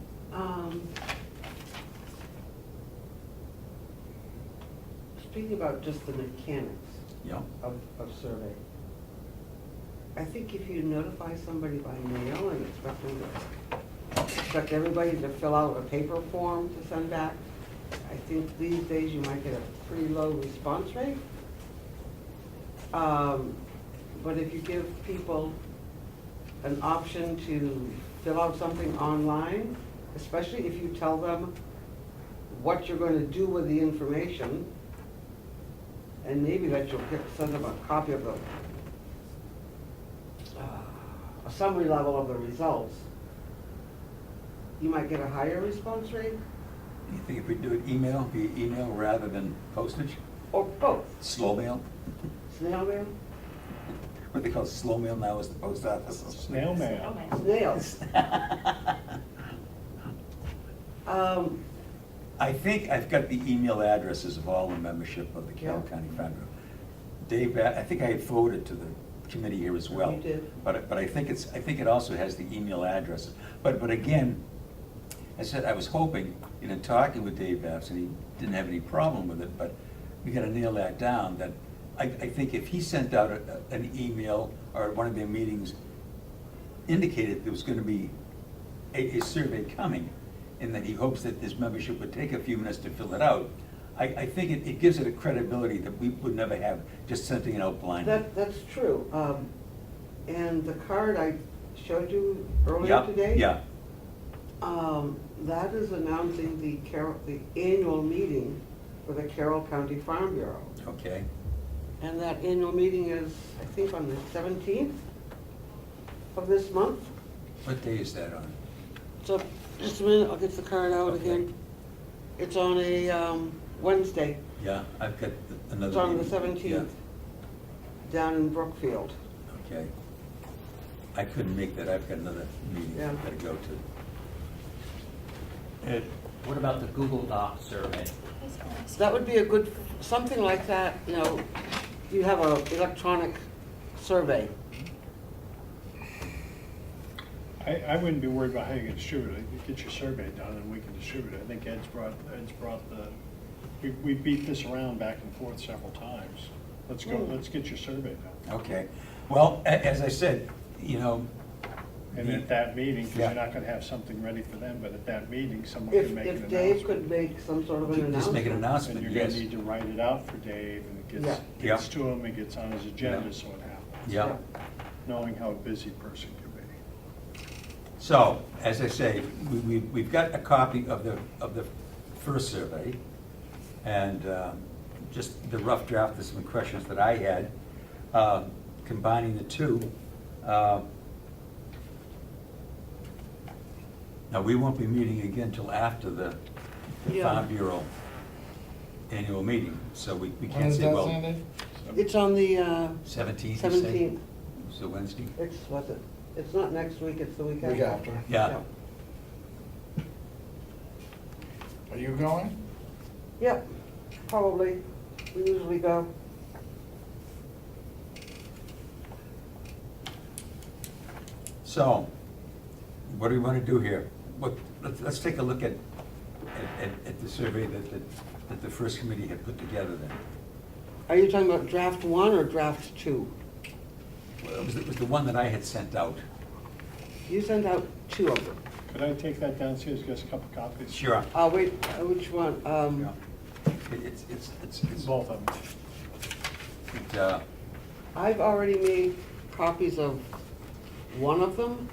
Speaking about just the mechanics Yeah. of survey, I think if you notify somebody by mail and expect everybody to fill out a paper form to send back, I think these days you might get a pretty low response rate. But if you give people an option to fill out something online, especially if you tell them what you're going to do with the information, and maybe that you'll send them a copy of a summary level of the results, you might get a higher response rate, You think if we do it via email rather than postage? or both. Slow mail? Snail mail? What they call slow mail now is the post office. Snail mail. Snails. I think I've got the email addresses of all the membership of the Carroll Yeah. County Farm Bureau. Dave, I think I had forwarded to the committee here as well. You did. But I think it also has the email addresses. But again, I said, I was hoping, talking with Dave Babson, he didn't have any problem with it, but we gotta nail that down, that I think if he sent out an email or at one of their meetings indicated there was gonna be a survey coming, and that he hopes that this membership would take a few minutes to fill it out, I think it gives it a credibility that we would never have just sending it out blindly. That's true. And the card I showed you earlier Yeah, today? Yeah, That is announcing the annual meeting for the Carroll County Farm Bureau. okay. And that annual meeting is, I think, on the 17th of this month. What day is that on? So, just a minute, I'll get the card out Okay. again. It's on a Wednesday. Yeah, I've got another. It's on the meeting. 17th, down in Brookfield. Yeah, okay. I couldn't make that, I've got another meeting Yeah. I've got to go to. Ed, What about the Google Doc survey? That would be a good, something like that, you have an electronic survey. I wouldn't be worried about how you can distribute it. You get your survey done and we can distribute it. I think Ed's brought we beat this around back and forth several times. Let's go, let's get your survey done. Okay, well, as I said, And at that meeting, because Yeah. you're not gonna have something ready for them, but at that meeting, someone If can make an if Dave could announcement. make some sort of an announcement. just make an And announcement, you're gonna yes. need to write it out for Dave, and it Yeah. gets to him, it gets on his agenda, Yeah. so it happens. Yeah. Knowing how a busy person can be. So, as I say, we've got a copy of the first survey, and just the rough draft of some questions that I had, combining the two. Now, we won't be meeting again until after the Yeah. Farm Bureau annual meeting, so we When can't is say, that, well, Sandy? It's on the 17th, you say? 17th. So Wednesday? It's not next week, it's the week after. Week after. Yeah. Are you going? Yep, probably. We usually go. So, what do we want to do here? Let's take a look at the survey that the first committee had put together then. Are you talking about draft 1 or draft 2? Well, it was the one that I had sent out. You sent out 2 of them. Could I take that downstairs, get a couple copies? Sure. Wait, which one? Yeah. It's Both of them. I've already made copies of one of them.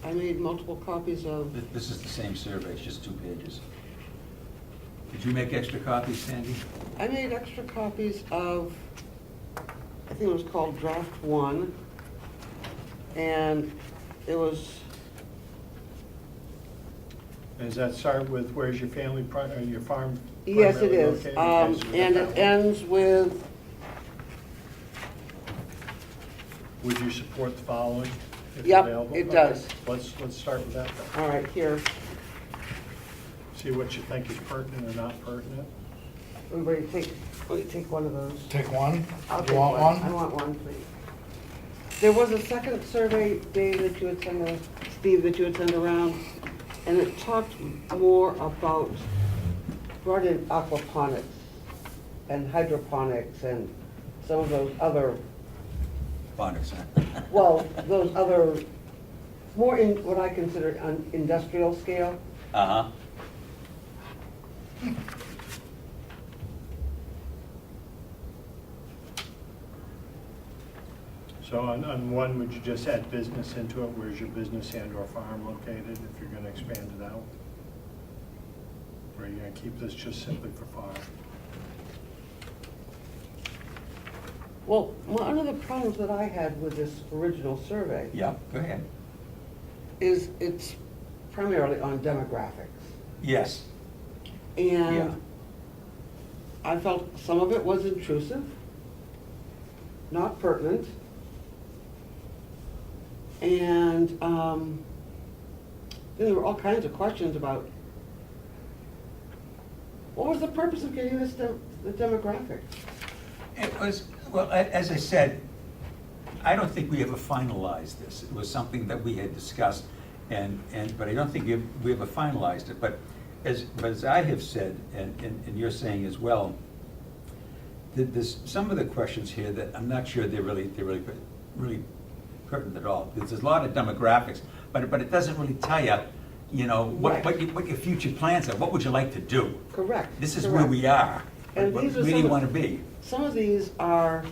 I made multiple copies of, This is the same survey, it's just 2 pages. Did you make extra copies, Sandy? I made extra copies of, I think it was called draft 1. And it was, Does that start with where's your family, your farm? yes, it primarily is. located? Okay, so we got And that it one. ends with, Would you support the following if Yep, available? it Okay, does. Let's start with that then. all right, here. See what you think is pertinent or not pertinent. Everybody take one of those. Take one? I'll You take want I one? want one, please. There was a second survey, Dave, that you had sent, Steve, that you had sent around, and it talked more about, brought in aquaponics and hydroponics and some of those other, Phonics, huh? well, those other, more in what I consider an industrial scale. Uh-huh. So on one, would you just add business into it? Where's your business and or farm located if you're gonna expand it out? Or are you gonna keep this just simply for farm? Well, one of the problems that I had with this original survey Yeah, go ahead. is it's primarily on demographics. Yes. And Yeah. I felt some of it was intrusive, not pertinent. And then there were all kinds of questions about, what was the purpose of getting this the demographics? It was, well, as I said, I don't think we ever finalized this. It was something that we had discussed, but I don't think we ever finalized it. But as I have said, and you're saying as well, that there's some of the questions here that I'm not sure they're really pertinent at all. There's a lot of demographics, but it doesn't really tell you, you know, what your future plans are. What would you like to do? Correct. This is where we are. And Where these are do you some of- want to be? Some of these are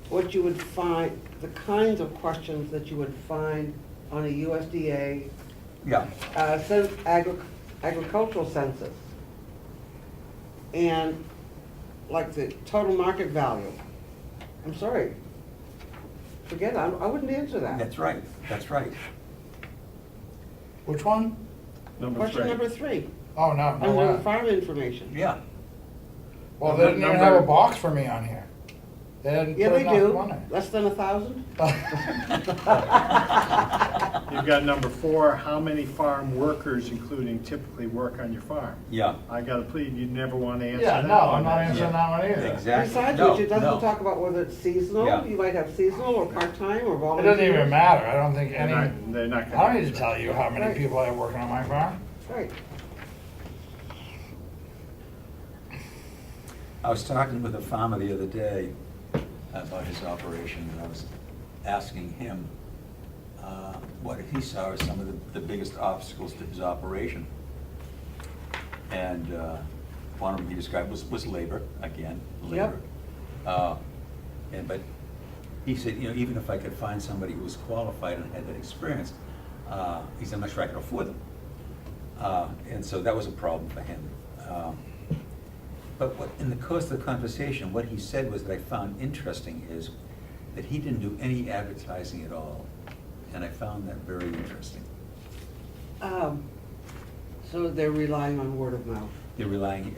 what you would find, the kinds of questions that you would find on a USDA Yeah. agricultural census. And like the total market value. I'm sorry. Forget it, I wouldn't answer that. That's right, that's right. Which one? Question number 3, Oh, no, no. under way. farm information. Yeah. Well, they didn't even have a box for me on here. They didn't Yeah, put they enough do, money. less than 1,000? You've got number 4, how many farm workers, including typically work on your farm? Yeah. I gotta plead, you never wanna answer Yeah, that. no, I'm one. not answering that one either. Exactly. Besides No, which, it doesn't no. talk about whether it's seasonal, Yeah. you might have seasonal or part-time or It volunteer. doesn't even matter. I don't think They're any, not- They're not I gonna. don't need to tell you how many Right. people I have working on my farm. Right. I was talking with a farmer the other day about his operation, and I was asking him what he saw as some of the biggest obstacles to his operation. And one of them he described was labor, again, labor. But he said, you know, even if I could find somebody who was qualified and had that experience, he said, I'm not sure I could afford them. And so that was a problem for him. But in the course of the conversation, what he said was that I found interesting is that he didn't do any advertising at all. And I found that very interesting. So they're relying on word of mouth. They're relying,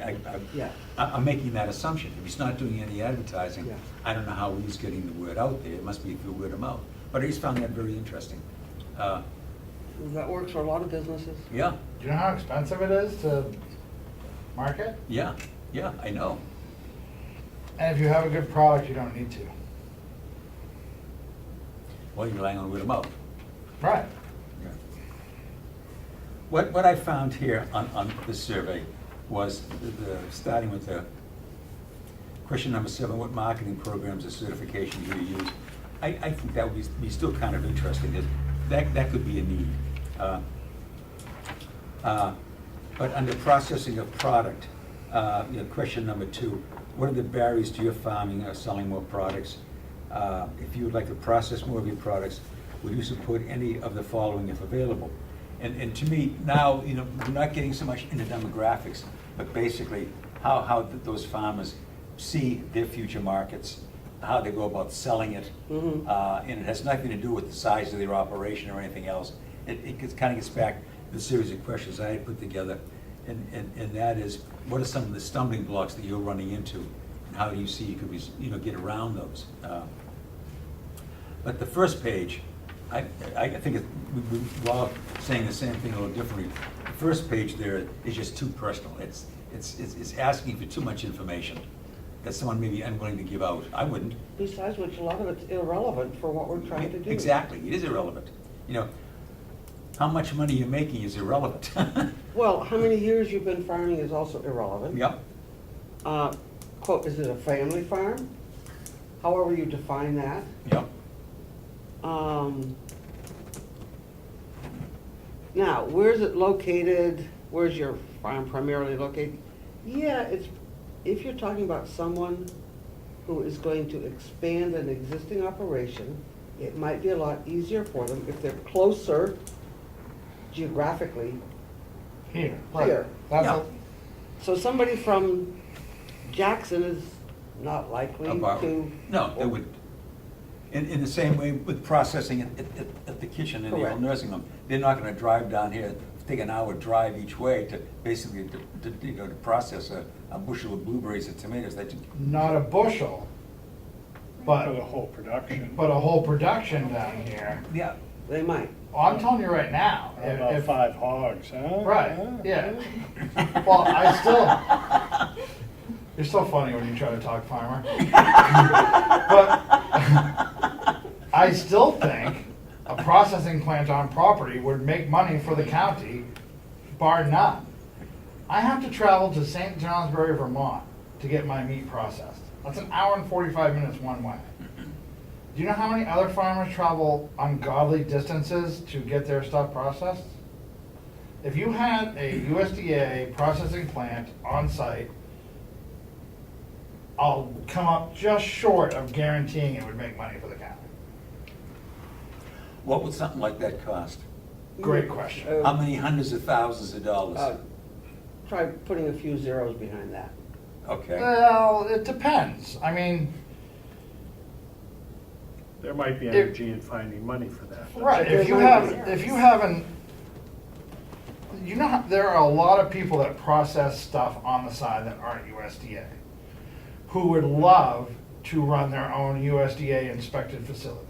Yeah. I'm making that assumption. If he's not doing any advertising, Yeah. I don't know how he's getting the word out there. It must be through word of mouth. But I just found that very interesting. That works for a lot of businesses. Yeah, Do you know how expensive it is to market? yeah, I know. And if you have a good product, you don't need to. Well, you're relying on word of mouth. Right. Yeah. What I found here on this survey was starting with the question number 7, what marketing programs or certifications do you use? I think that would be still kind of interesting. That could be a need. But under processing of product, question number 2, what are the barriers to your farming or selling more products? If you would like to process more of your products, would you support any of the following if available? And to me, now, we're not getting so much into demographics, but basically how those farmers see their future markets, how they go about selling it. Mhm. And it has nothing to do with the size of their operation or anything else. It kind of gets back to the series of questions I had put together, and that is, what are some of the stumbling blocks that you're running into, and how do you see you could get around those? But the first page, I think we're all saying the same thing a little differently. The first page there is just too personal. It's asking for too much information that someone may be unwilling to give out. I wouldn't. Besides which, a lot of it's irrelevant for what we're trying to do. Exactly, it is irrelevant. How much money you're making is irrelevant. Well, how many years you've been farming is also irrelevant. Yep. Quote, is it a family farm? However you define that. Yep. Now, where's it located? Where's your farm primarily located? Yeah, if you're talking about someone who is going to expand an existing operation, it might be a lot easier for them if they're closer geographically. Here. Here. That's Yeah. So somebody from Jackson is not likely to. No, they would. In the same way with processing at the kitchen in the old Correct. nursing home, they're not going to drive down here, take an hour drive each way to basically to process a bushel of blueberries or tomatoes. Not a bushel, For the but whole production. a whole production down here. Yeah. They might. I'm telling you right now, How about if 5 hogs, huh? right, Huh? yeah. Well, I still. You're so funny when you try to talk farmer. But I still think a processing plant on property would make money for the county, bar none. I have to travel to St. Johnsbury, Vermont to get my meat processed. That's an hour and 45 minutes one way. Do you know how many other farmers travel ungodly distances to get their stuff processed? If you had a USDA processing plant on site, I'll come up just short of guaranteeing it would make money for the county. What would something like that cost? Great question. How many hundreds of thousands of dollars? Try putting a few zeros behind that. Okay. Well, it depends. I mean, There might be energy in finding money for that. right, if you have an, there are a lot of people that process stuff on the side that aren't USDA, who would love to run their own USDA inspected facility.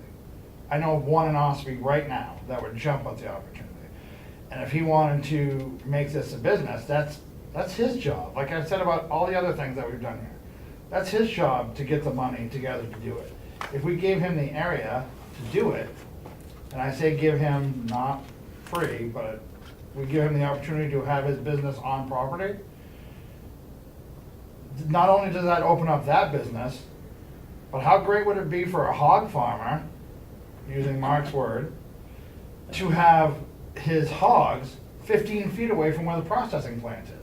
I know of one in Ossipee right now that would jump at the opportunity. And if he wanted to make this a business, that's his job. Like I said about all the other things that we've done here. That's his job to get the money together to do it. If we gave him the area to do it, and I say give him not free, but we give him the opportunity to have his business on property, not only does that open up that business, but how great would it be for a hog farmer, using Mark's word, to have his hogs 15 feet away from where the processing plant is?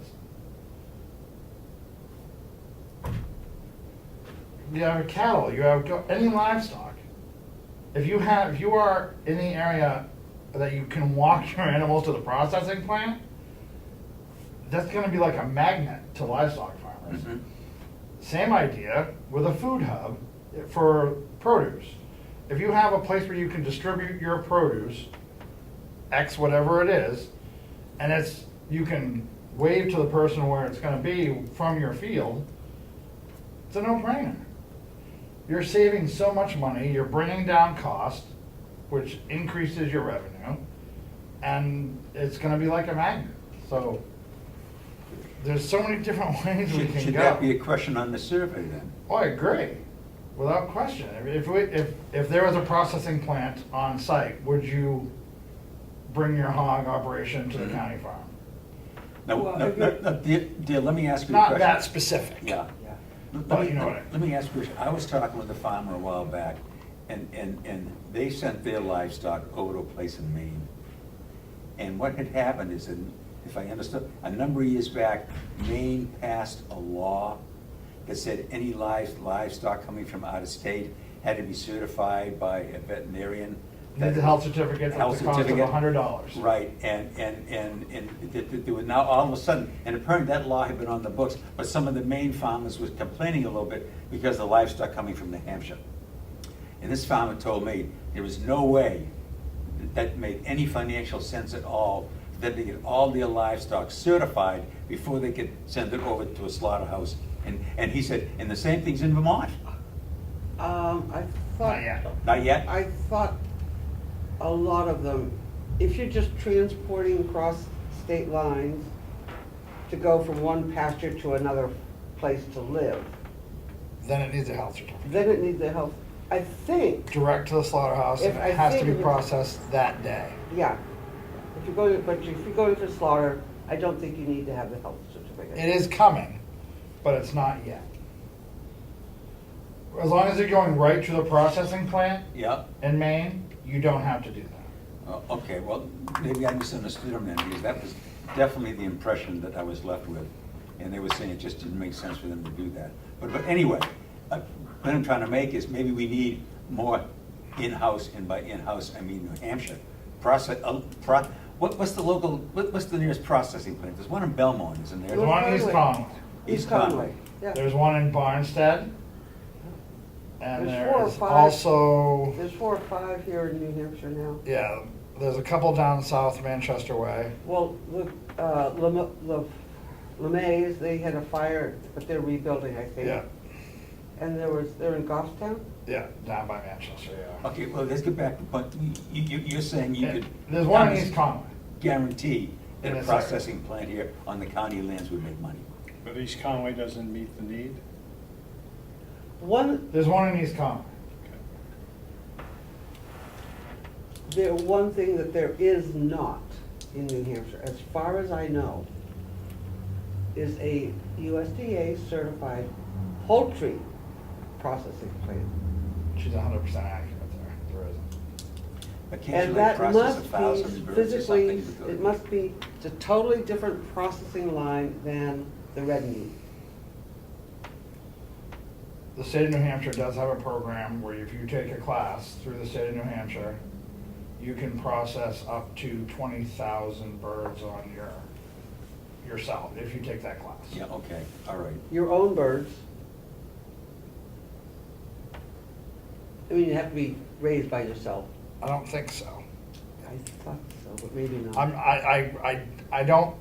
You have cattle, you have any livestock. If you are in the area that you can walk your animals to the processing plant, that's gonna be like a magnet to livestock farmers. Mhm. Same idea with a food hub for produce. If you have a place where you can distribute your produce, X whatever it is, and it's you can wave to the person where it's gonna be from your field, it's a no-brainer. You're saving so much money, you're bringing down cost, which increases your revenue, and it's gonna be like a magnet. So, there's so many different ways we can go. Should that be a question on the survey then? Oh, I agree, without question. If there was a processing plant on site, would you bring your hog operation to the county farm? No, dear, let me ask you a Not question. that specific. Yeah. But you know what I mean. Let me ask you a question. I was talking with a farmer a while back, and they sent their livestock over to a place in Maine. And what had happened is, if I understood, a number of years back, Maine passed a law that said any livestock coming from out of state had to be certified by a veterinarian. Need the health certificate at Health the cost of certificate. $100. Right, and there was now all of a sudden, and apparently that law had been on the books, but some of the Maine farmers was complaining a little bit because of the livestock coming from New Hampshire. And this farmer told me there was no way that made any financial sense at all, that they get all their livestock certified before they could send it over to a slaughterhouse. And he said, and the same thing's in Vermont. I thought. Not yet. Not yet? I thought a lot of them, if you're just transporting across state lines to go from one pasture to another place to live, Then it needs a health certificate. then it needs a health, I think, Direct to the slaughterhouse, and If I it has to think be of it- processed that day. yeah. If you're going, but if you're going for slaughter, I don't think you need to have the health certificate. It is coming, but it's not yet. As long as you're going right to the processing plant Yeah. in Maine, you don't have to do that. Okay, well, maybe I misunderstood them then, because that was definitely the impression that I was left with. And they were saying it just didn't make sense for them to do that. But anyway, what I'm trying to make is maybe we need more in-house, and by in-house, I mean New Hampshire. What's the nearest processing plant? There's one in Belmont, isn't there? There's one in East Conway. East Conway. Yeah. There's one in Barnstead. And There's 4 or there's 5. also, There's 4 or 5 here in New Hampshire now. yeah, there's a couple down south Manchester way. Well, LeMay's, they had a fire, but they're rebuilding, I think. Yeah, And they're in Goffstown? yeah, down by Manchester, yeah. Okay, well, let's get back to, but you're saying you And could. there's one in East Conway. Guarantee that In a this area. processing plant here on the county lands would make money. But East Conway doesn't meet the need? There's one in East Conway. One thing that there is not in New Hampshire, as far as I know, is a USDA certified poultry processing plant. She's 100% accurate there. There isn't. But can't you And like that process must 1,000 be birds or physically, something? it must be, it's a totally different processing line than the red meat. The state of New Hampshire does have a program where if you take a class through the state of New Hampshire, you can process up to 20,000 birds on yourself if you take that class. Yeah, okay, all right. Your own birds. I mean, you have to be raised by yourself. I don't think so. I thought so, but maybe not. I don't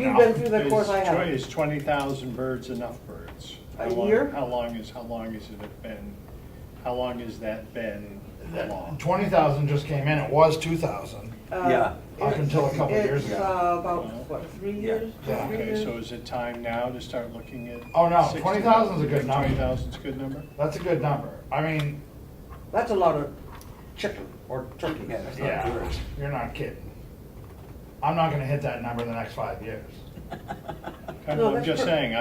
You've know. been through the course I have. Is 20,000 birds enough birds? A year? How long has it been, how long has that been the law? 20,000 just came in. It was 2,000. Yeah. Up until a couple years It's ago. about, what, 3 years? Yeah. 3 Okay, years? so is it time now to start looking at? Oh, no, 60? 20,000 is a good number. 20,000 is a good number? That's a good number. I mean, That's a lot of chicken or turkey. Yeah, that's not yeah, birds. you're not kidding. I'm not gonna hit that number in the next 5 years. No, I'm that's just per- saying,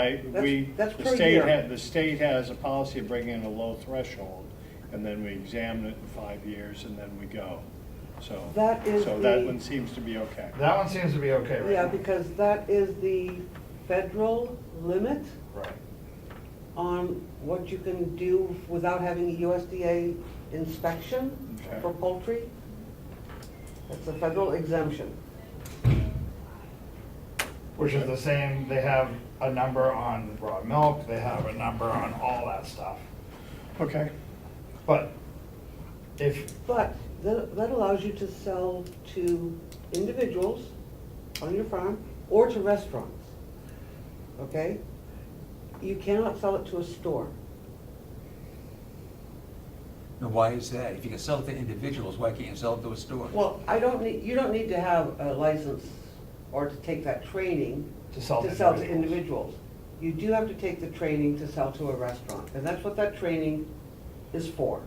that's the per state year. the state has a policy of bringing in a low threshold, and then we examine it in 5 years, and then we go. So, That is so that the- one seems to be okay. That one seems to be okay right now. Yeah, because that is the federal limit Right. on what you can do without having a USDA inspection Okay. for poultry. That's a federal exemption. Which is the same, they have a number on raw milk, they have a number on all that stuff. Okay. But if, But that allows you to sell to individuals on your farm or to restaurants, okay? You cannot sell it to a store. Now, why is that? If you can sell it to individuals, why can't you sell it to a store? Well, you don't need to have a license or to take that training To sell to to individuals. individuals. You do have to take the training to sell to a restaurant, and that's what that training is for,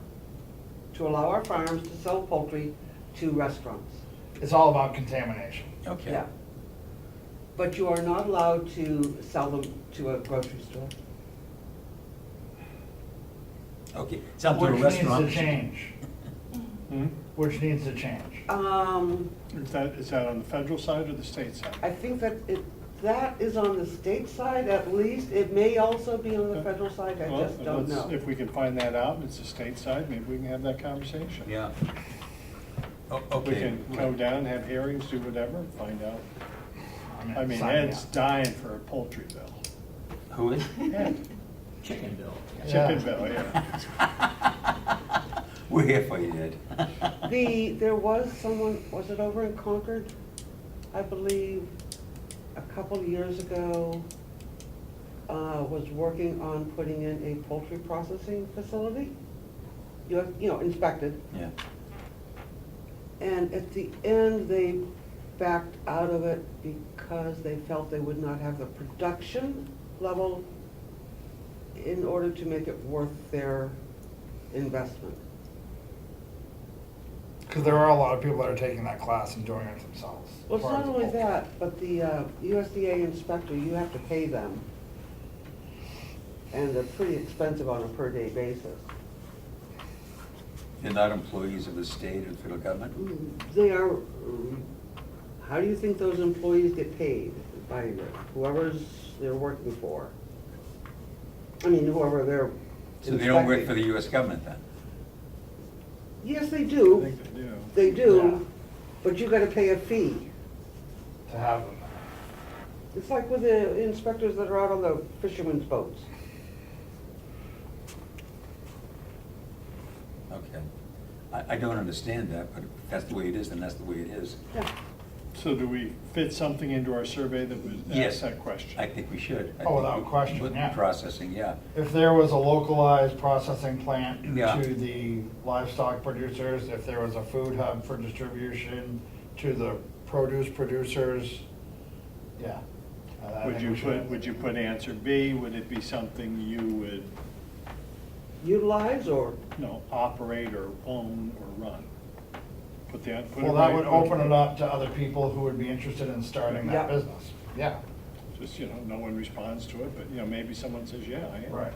to allow our farms to sell poultry to restaurants. It's all about contamination. Okay. Yeah. But you are not allowed to sell them to a grocery store. Okay, sell to a Which needs restaurant. to change. Hmm? Which needs to change. Is that on the federal side or the state side? I think that is on the state side at least. It may also be on the federal side, I Well, just don't let's- know. If we can find that out and it's the state side, maybe we can have that conversation. Yeah. We Okay. can go down, have hearings, do whatever, and find out. I mean, sign me Ed's up. dying for a poultry bill. Who is? Ed, Chicken bill. chicken bill, yeah. We're here for you, Ed. There was someone, was it over in Concord? I believe a couple of years ago, was working on putting in a poultry processing facility. You know, inspected. Yeah. And at the end, they backed out of it because they felt they would not have the production level in order to make it worth their investment. Because there are a lot of people that are taking that class and doing it themselves. Well, it's as far not as only poultry. that, but the USDA inspector, you have to pay them. And they're pretty expensive on a per-day basis. They're not employees of the state or the federal government? They are, how do you think those employees get paid? By whoever's they're working for? I mean, whoever they're So they don't work inspecting. for the US government then? Yes, they I do. think they do. They Yeah. do, but you gotta pay a fee. To have them. It's like with the inspectors that are out on the fishermen's boats. Okay. I don't understand that, but if that's the way it is, then that's the way it is. Yeah. So do we fit something into our survey that would Yes. ask that question? I think we should. I Oh, think without we- question, with yeah. Processing, yeah. If there was a localized processing plant Yeah. to the livestock producers, if there was a food hub for distribution to the produce producers, yeah. I Would think you we should. would you put answer B? Would it be something you would, Utilize or, operate or own or run? Put Well, it that right- would open it up to other people who would be interested in starting Yeah. that business. Yeah, Just, no one responds to it, but, maybe someone says, yeah, I am. right.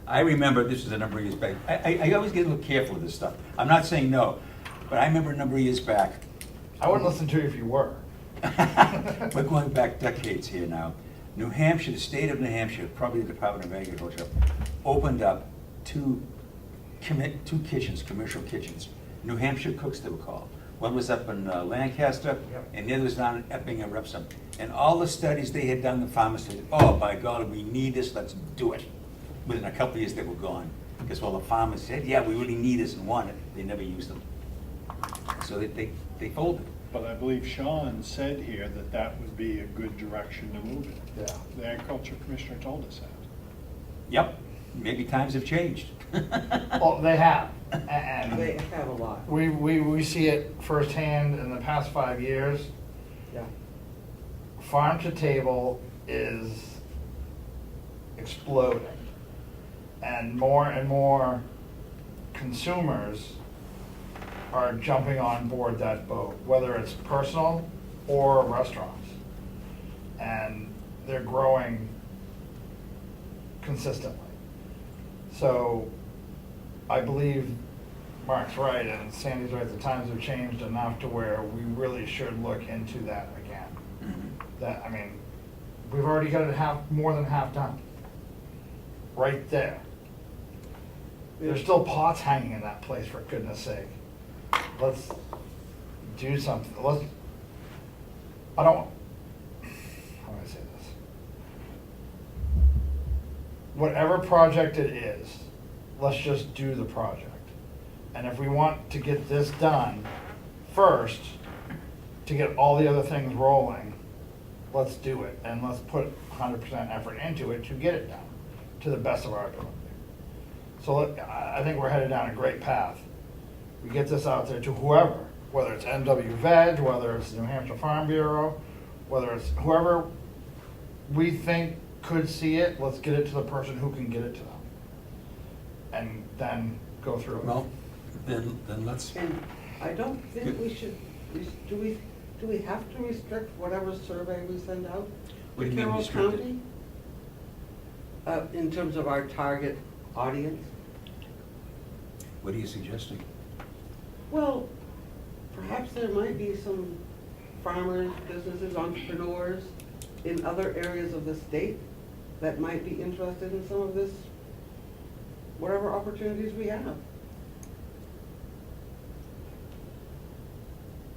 I remember, this was a number of years back, I always get a little careful with this stuff. I'm not saying no, but I remember a number of years back, I wouldn't listen to you if you were. we're going back decades here now. New Hampshire, the state of New Hampshire, probably the Department of Agriculture, opened up two kitchens, commercial kitchens. New Hampshire Cooks, they were called. One was up in Lancaster, Yep. and the other was down in Epping and Repsom. And all the studies they had done, the farmers said, oh, by God, we need this, let's do it. Within a couple of years, they were gone. Because while the farmers said, yeah, we really need this and want it, they never used them. So they folded. But I believe Sean said here that that would be a good direction to move it. Yeah. The agriculture commissioner told us that. Yep, maybe times have changed. Well, they have, and they have a lot, we see it firsthand in the past 5 years. yeah. Farm to table is exploding. And more consumers are jumping on board that boat, whether it's personal or restaurants. And they're growing consistently. So I believe Mark's right and Sandy's right, the times have changed enough to where we really should look into that again. Mhm. That, I mean, we've already got it more than half done. Right there. There's still pots hanging in that place, for goodness sake. Let's do something. How do I say this? Whatever project it is, let's just do the project. And if we want to get this done first, to get all the other things rolling, let's do it, and let's put 100% effort into it to get it done, to the best of our ability. So I think we're headed down a great path. We get this out there to whoever, whether it's NW Veg, whether it's New Hampshire Farm Bureau, whether it's whoever we think could see it, let's get it to the person who can get it to them. And then go through it. Well, then let's, And I don't think we should, do we have to restrict whatever survey we send out? What do you mean Carroll restricted? County? In terms of our target audience? what are you suggesting? Well, perhaps there might be some farmers, businesses, entrepreneurs in other areas of the state that might be interested in some of this, whatever opportunities we have.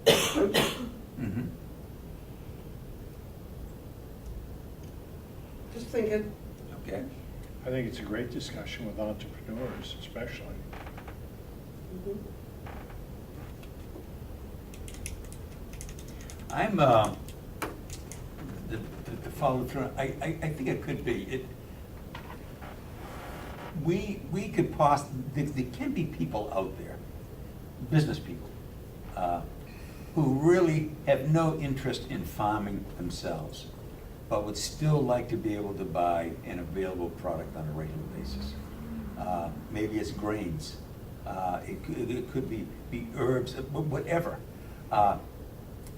Mm-hmm. Just thinking. Okay. I think it's a great discussion with entrepreneurs especially. Mhm. I'm, the follow through, I think it could be, we could there can be people out there, business people, who really have no interest in farming themselves, but would still like to be able to buy an available product on a regular basis. Maybe it's grains, it could be herbs, whatever.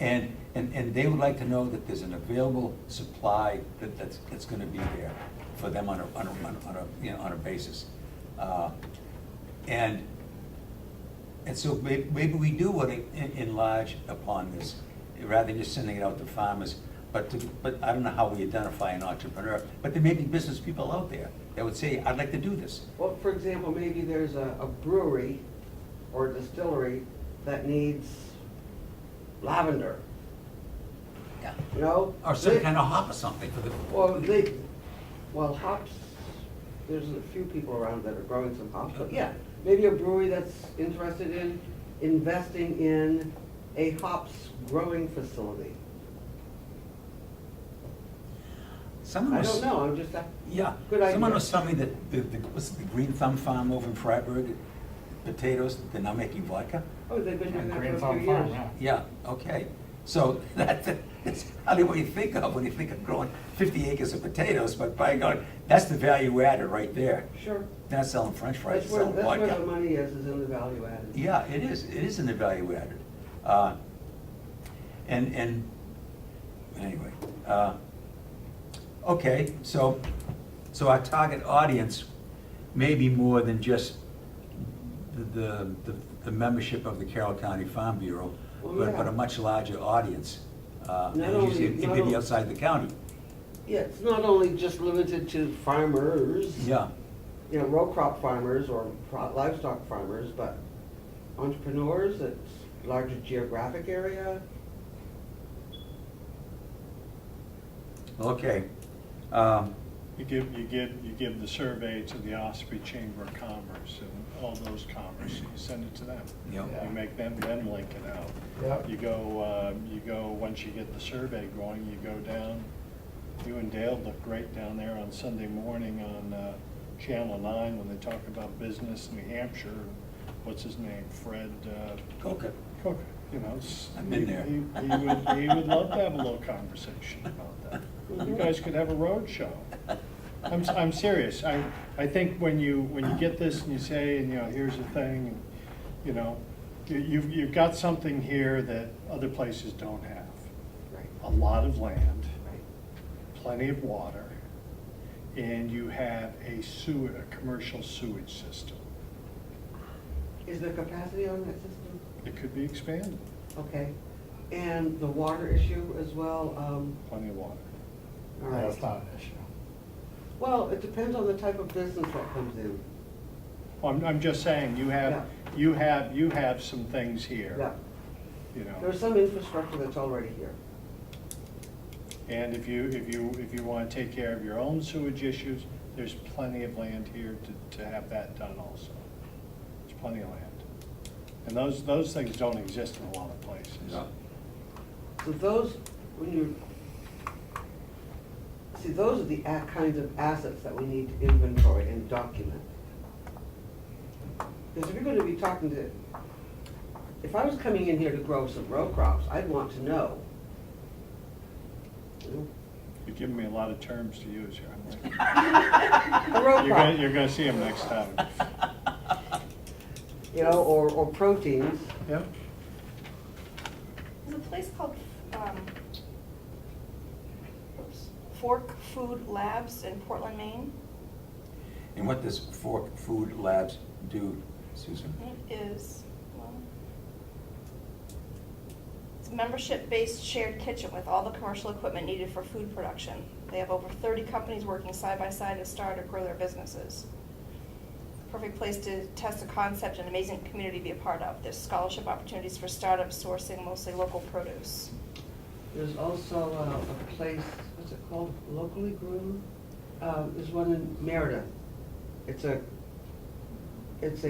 And they would like to know that there's an available supply that's going to be there for them on a basis. And so maybe we do want to enlarge upon this, rather than just sending it out to farmers. But I don't know how we identify an entrepreneur. But there may be business people out there that would say, "I'd like to do this." Well, for example, maybe there's a brewery or a distillery that needs lavender, Yeah. you know? Or some kind of hop or something for the. Well, hops, there's a few people around that are growing some hops, but yeah, maybe a brewery that's interested in investing in a hops growing facility. Someone I was- don't know, I'm just, Yeah, Good idea. someone was telling me that what's the Green Thumb Farm over in Freiburg, potatoes, they're now making vodka? oh, they've been doing Green that for a Thumb few Farm, years. yeah. Yeah, okay. So that's hardly what you think of when you think of growing 50 acres of potatoes, but by God, that's the value added right there. Sure. They're not selling french fries, That's they're where, selling that's where the vodka. money is in the value added. Yeah, it is in the value added. And anyway, okay, so our target audience may be more than just the membership of the Carroll County Farm Bureau, Well, but yeah. a much larger audience. And Not only- usually it not could be only- outside the county. Yeah, it's not only just limited to farmers. Yeah, You know, row crop farmers or livestock farmers, but entrepreneurs, it's larger geographic area. okay. You give the survey to the Ossipee Chamber of Commerce and all those commerce, you send it to them. Yeah. You make them link it out. Yep. You go, once you get the survey going, you go down, you and Dale look great down there on Sunday morning on Channel 9 when they talk about business in New Hampshire. What's his name? Fred Coca. Cook, you know. I've been there. He would love to have a little conversation about that. You guys could have a road show. I'm serious. I think when you get this and you say, and you know, here's the thing, and, you know, you've got something here that other places don't have. Right. A lot of land, Right. plenty of water, and you have a commercial sewage system. Is there capacity on that system? It could be expanded. Okay. And the water issue as well, Plenty of water. all right. That's not an issue. Well, it depends on the type of business that comes in. I'm just saying, you have some things here. Yeah. You know. There's some infrastructure that's already here. And if you want to take care of your own sewage issues, there's plenty of land here to have that done also. There's plenty of land. And those things don't exist in a lot of places. No. So those, when you, see, those are the kinds of assets that we need to inventory and document. Because if you're gonna be talking to, if I was coming in here to grow some row crops, I'd want to know. You're giving me a lot of terms to use here. I'm A row like, crop, you're gonna see them next time. you know, or proteins. Yep. There's a place called, Fork Food Labs in Portland, Maine. And what does Fork Food Labs do, Susan? It is, well, it's a membership-based shared kitchen with all the commercial equipment needed for food production. They have over 30 companies working side by side to start or grow their businesses. Perfect place to test a concept and amazing community to be a part of. There's scholarship opportunities for startups sourcing mostly local produce. There's also a place, what's it called, locally groomed? There's one in Merida. It's a, that's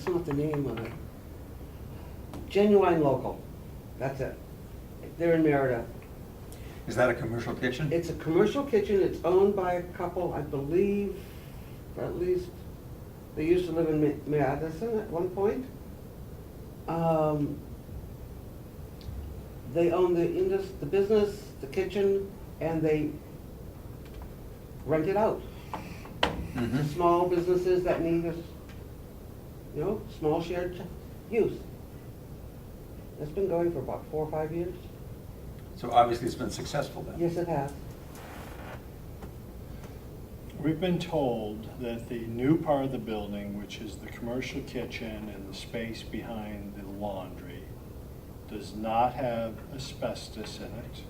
not the name of it. Genuine Local, that's it. They're in Merida. Is that a commercial kitchen? It's a commercial kitchen, it's owned by a couple, I believe, or at least, they used to live in Madison at one point. They own the business, the kitchen, and they rent it out Mhm. to small businesses that need a, small shared use. It's been going for about 4 or 5 years. So obviously it's been successful then. Yes, it has. We've been told that the new part of the building, which is the commercial kitchen and the space behind the laundry, does not have asbestos in it,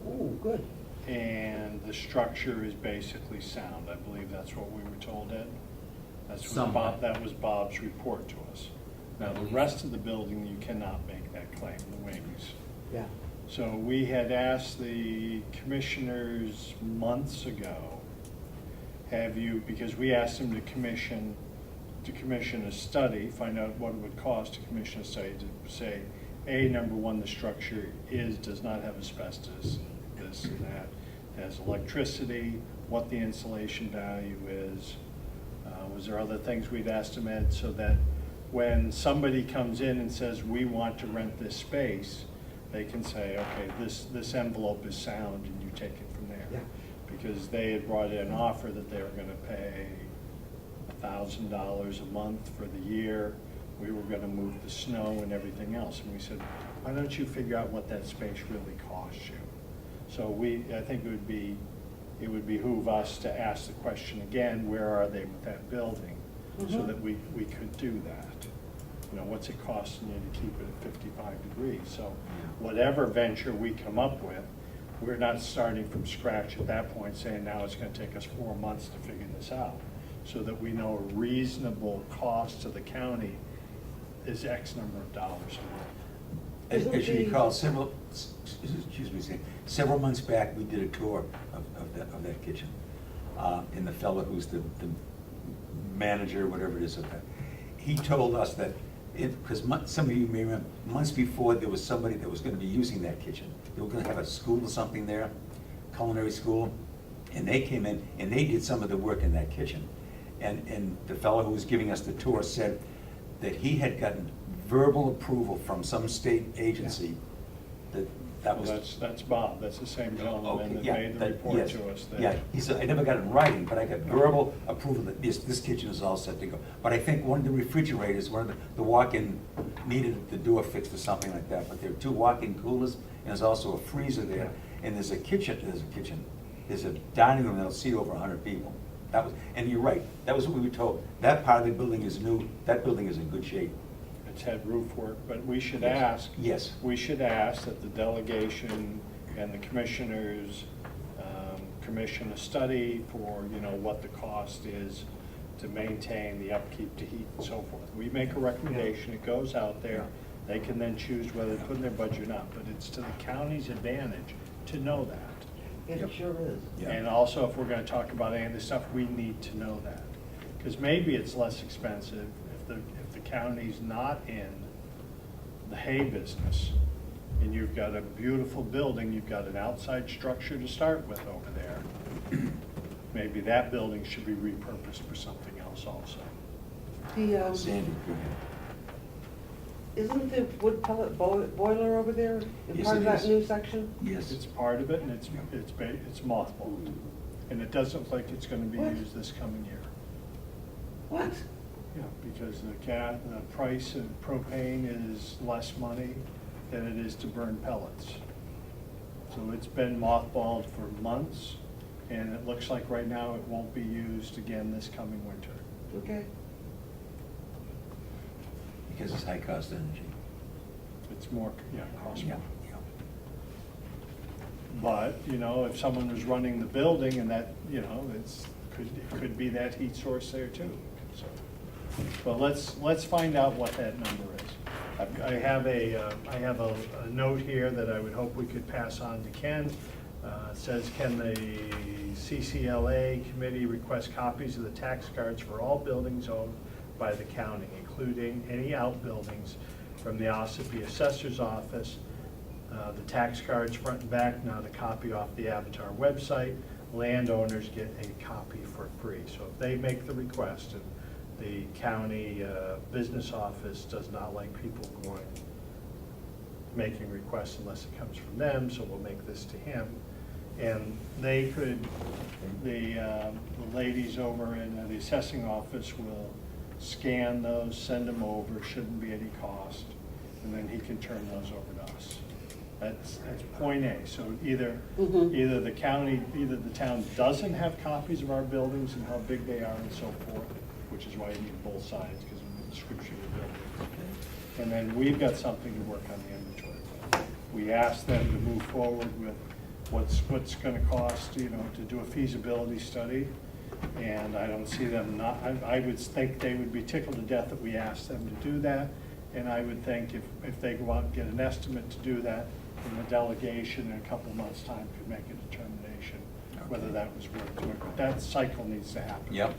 Ooh, good. and the structure is basically sound. I believe that's what we were told, Ed. Somewhat. That was Bob's report to us. Now, the rest of the building, you cannot make that claim, the wings. Yeah. So we had asked the commissioners months ago, because we asked them to commission a study, find out what it would cost to commission a study to say, number one, the structure does not have asbestos, this and that. It has electricity, what the insulation value is. Was there other things we'd asked them, Ed, so that when somebody comes in and says, we want to rent this space, they can say, okay, this envelope is sound, and you take it from there. Yeah. Because they had brought in an offer that they were gonna pay $1,000 a month for the year. We were gonna move the snow and everything else, and we said, why don't you figure out what that space really costs you? So I think it would behoove us to ask the question again, where are they with that building? So that we could do that. What's it costing you to keep it at 55 degrees? So whatever venture we come up with, we're not starting from scratch at that point saying now it's going to take us 4 months to figure this out. So that we know a reasonable cost to the county is X number of dollars a month. As you recall, several months back, we did a tour of that kitchen. And the fellow who's the manager, whatever it is of that, he told us that, because some of you may remember, months before, there was somebody that was going to be using that kitchen. They were going to have a school or something there, culinary school, and they came in and they did some of the work in that kitchen. And the fellow who was giving us the tour said that he had gotten verbal approval from some state agency that was. Well, that's Bob, that's the same gentleman that Yeah, made the report yes. to us. Yeah, he said, I never got it in writing, but I got verbal approval that this kitchen is all set to go. But I think one of the refrigerators, one of the walk-in, needed the door fixed or something like that, but there are 2 walk-in coolers, and there's also a freezer there, and there's a dining room that'll seat over 100 people. And you're right, that was what we were told. That part of the building is new, that building is in good shape. It's had roof work, but we should Yes. ask. Yes. We should ask that the delegation and the commissioners commission a study for, what the cost is to maintain the upkeep, to heat and so forth. We make a recommendation, it goes out there, they can then choose whether to put in their budget or not, but it's to the county's advantage to know that. It sure is. Yeah. And also, if we're gonna talk about any of this stuff, we need to know that. Because maybe it's less expensive if the county's not in the hay business, and you've got a beautiful building, you've got an outside structure to start with over there. Maybe that building should be repurposed for something else also. The, Sandy, go ahead. isn't the wood pellet boiler over there in Yes, part it of that is. new section? Yes. It's part of it, and it's mothballed. And it doesn't look like it's gonna be What? used this coming year. What? Yeah, because the price of propane is less money than it is to burn pellets. So it's been mothballed for months, and it looks like right now it won't be used again this coming winter. Okay. Because it's high cost energy. It's more, cost Yeah, more. yeah. But, if someone was running the building and that, it could be that heat source there too, so. But let's find out what that number is. I have a note here that I would hope we could pass on to Ken. It says, can the CCLA committee request copies of the tax cards for all buildings owned by the county, including any outbuildings from the Ossipee Assessor's Office, the tax cards front and back, not a copy off the Avatar website. Landowners get a copy for free. So if they make the request, and the county business office does not like people making requests unless it comes from them, so we'll make this to him. And they could, the ladies over in the assessing office will scan those, send them over, shouldn't be any cost, and then he can turn those over to us. That's point A. So either the town doesn't have copies of our buildings and how big they are and so forth, which is why you need both sides, because of the description of the building. And then we've got something to work on the inventory plan. We asked them to move forward with what's gonna cost, to do a feasibility study. And I don't see them not, I would think they would be tickled to death that we asked them to do that. And I would think if they go out and get an estimate to do that, then the delegation in a couple months' time could make a determination whether that was worth doing. But that cycle needs to happen. Yep.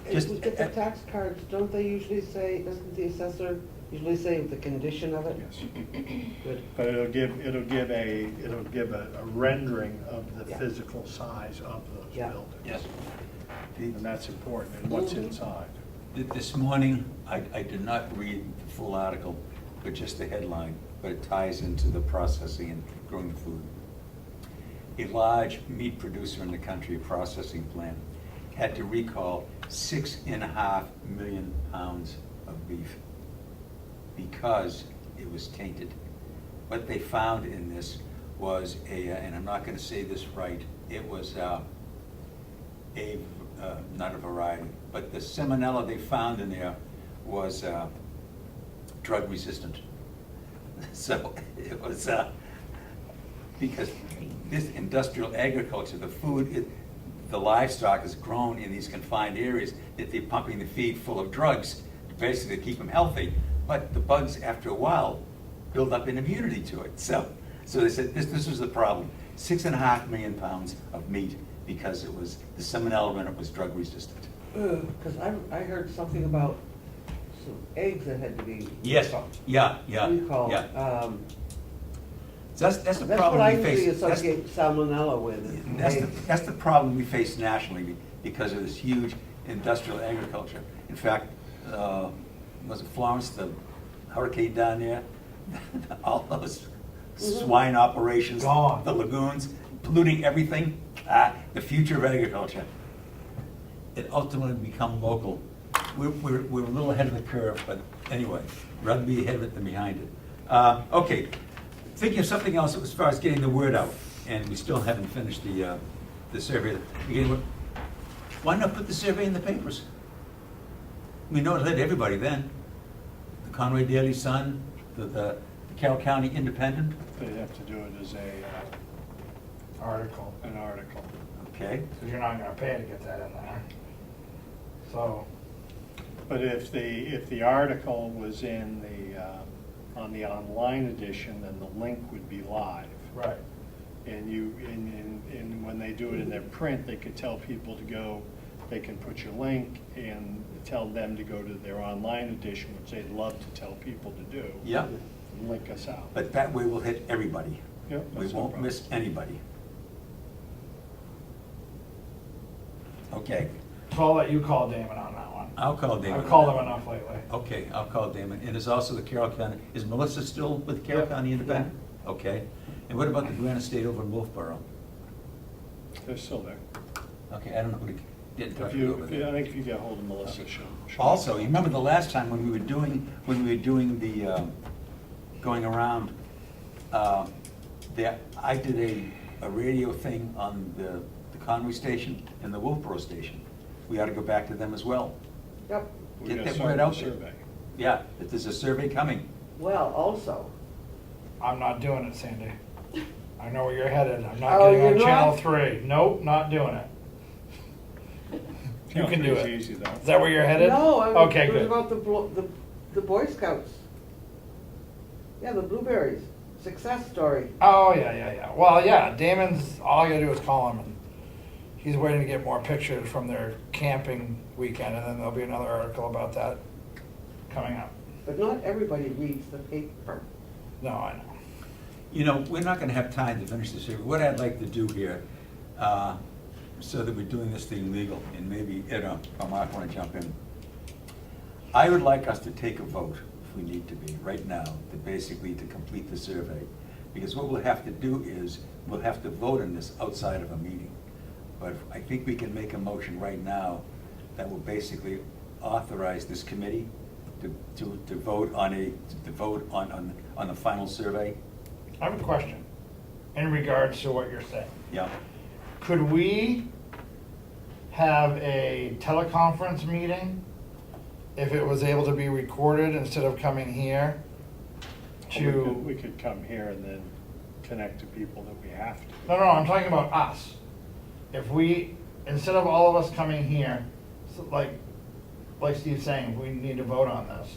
If Just- we get the tax cards, don't they usually say, doesn't the assessor usually say the condition of it? Yes. Good. But it'll give a rendering of the Yeah. physical size of those Yeah. buildings. Yes. And that's important, and what's inside. This morning, I did not read the full article, but just the headline, but it ties into the processing and growing food. A large meat producer in the country, a processing plant, had to recall 6.5 million pounds of beef because it was tainted. What they found in this was and I'm not gonna say this right, it was not a variety, but the salmonella they found in there was drug resistant. So it was because this industrial agriculture, the food, the livestock is grown in these confined areas that they're pumping the feed full of drugs to basically keep them healthy. But the bugs, after a while, build up an immunity to it. So they said this was the problem. 6.5 million pounds of meat because it was the salmonella when it was drug resistant. Because I heard something about some eggs that had to be. Yes, yeah. Recalled. So that's the That's problem what I we face. usually associate salmonella with. That's the problem we face nationally because of this huge industrial agriculture. In fact, was it Florence, the hurricane down there? All those swine operations, Gone. the lagoons, polluting everything. The future of agriculture. It ultimately become local. We're a little ahead of the curve, but anyway, rather be ahead of it than behind it. Okay, thinking of something else as far as getting the word out, and we still haven't finished the survey. Why not put the survey in the papers? We know it led everybody then. The Conway Daily Sun, the Carroll County Independent. They'd have to do it as Article, an article. Okay. because you're not gonna pay to get that in there. So, But if the article was in on the online edition, then the link would be live. right. And when they do it in their print, they could tell people to go, they can put your link and tell them to go to their online edition, which they'd love to tell people to do. Yeah, And link us out. but that way we'll hit everybody. Yep, We that's no won't problem. miss anybody. Okay, So I'll let you call Damon on that one. I'll call Damon. I've called him enough lately. Okay, I'll call Damon. And there's also the Carroll County, is Melissa still with Carroll Yep. County Independent? Okay. And what about the Granite State over in Wolfboro? They're still there. Okay, I don't know who to get in touch If with you, over I there. think if you get hold of Melissa, she'll. Also, you remember the last time when we were doing the, going around, I did a radio thing on the Conway station and the Wolfboro station. We ought to go back to them as well. Yep. We Get gotta that start word the out there. survey. Yeah, that there's a survey coming. Well, also, I'm not doing it, Sandy. I know where you're headed. I'm not Oh, getting on you're Channel not? 3. Nope, not doing it. You can do It's it. easy though. Is that where you're headed? no, I Okay, it was good. about the Boy Scouts. Yeah, the blueberries, success story. Oh, yeah. Well, yeah, Damon's, all I gotta do is call him, and he's waiting to get more pictures from their camping weekend, and then there'll be another article about that coming up. But not everybody reads the paper. No, I know. You know, we're not gonna have time to finish this survey. What I'd like to do here, so that we're doing this thing legal, and maybe, Mark wanna jump in. I would like us to take a vote, if we need to be, right now, to basically to complete the survey. Because what we'll have to do is, we'll have to vote on this outside of a meeting. But I think we can make a motion right now that will basically authorize this committee to vote on the final survey. I have a question in regards to what you're saying. Yeah. Could we have a teleconference meeting if it was able to be recorded instead of coming here We to? could come here and then connect to people that we have to. No, I'm talking about us. If we, instead of all of us coming here, so like Steve's saying, we need to vote on this.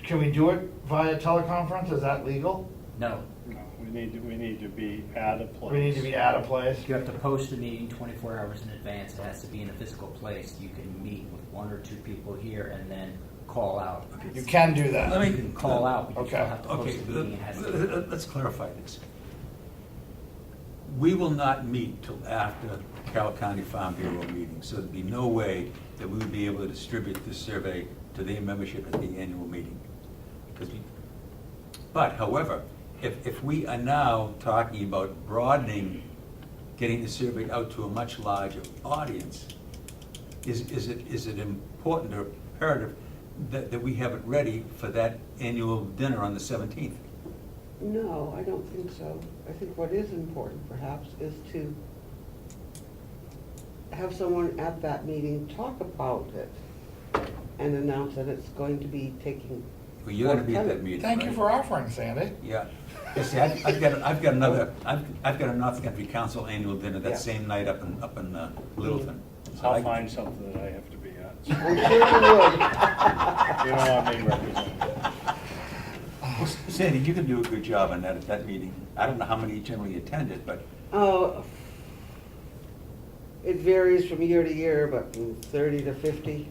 Can we do it via teleconference? Is that legal? No, No, we need to be at a place. We need to be at a place? you have to post a meeting 24 hours in advance. It has to be in a physical place. You can meet with one or two people here and then call out. You can do that. Let me- You can call out, but you still Okay. have to Okay, post a meeting. It has to be. let's clarify this. We will not meet till after Carroll County Farm Bureau meeting, so there'd be no way that we would be able to distribute this survey to their membership at the annual meeting. But however, if we are now talking about broadening, getting the survey out to a much larger audience, is it important or imperative that we have it ready for that annual dinner on the 17th? No, I don't think so. I think what is important perhaps is to have someone at that meeting talk about it and announce that it's going to be taking. Well, you're gonna be at that meeting, Thank you right? for offering, Sandy. Yeah. You see, I've got a North Country Council annual dinner that Yeah. same night up in Littleton. So I'll I- find something that I have to be at. I'm sure you would. You don't want me represented. Sandy, you can do a good job on that at that meeting. I don't know how many generally attended, but Oh, it varies from year to year, but from 30 to 50.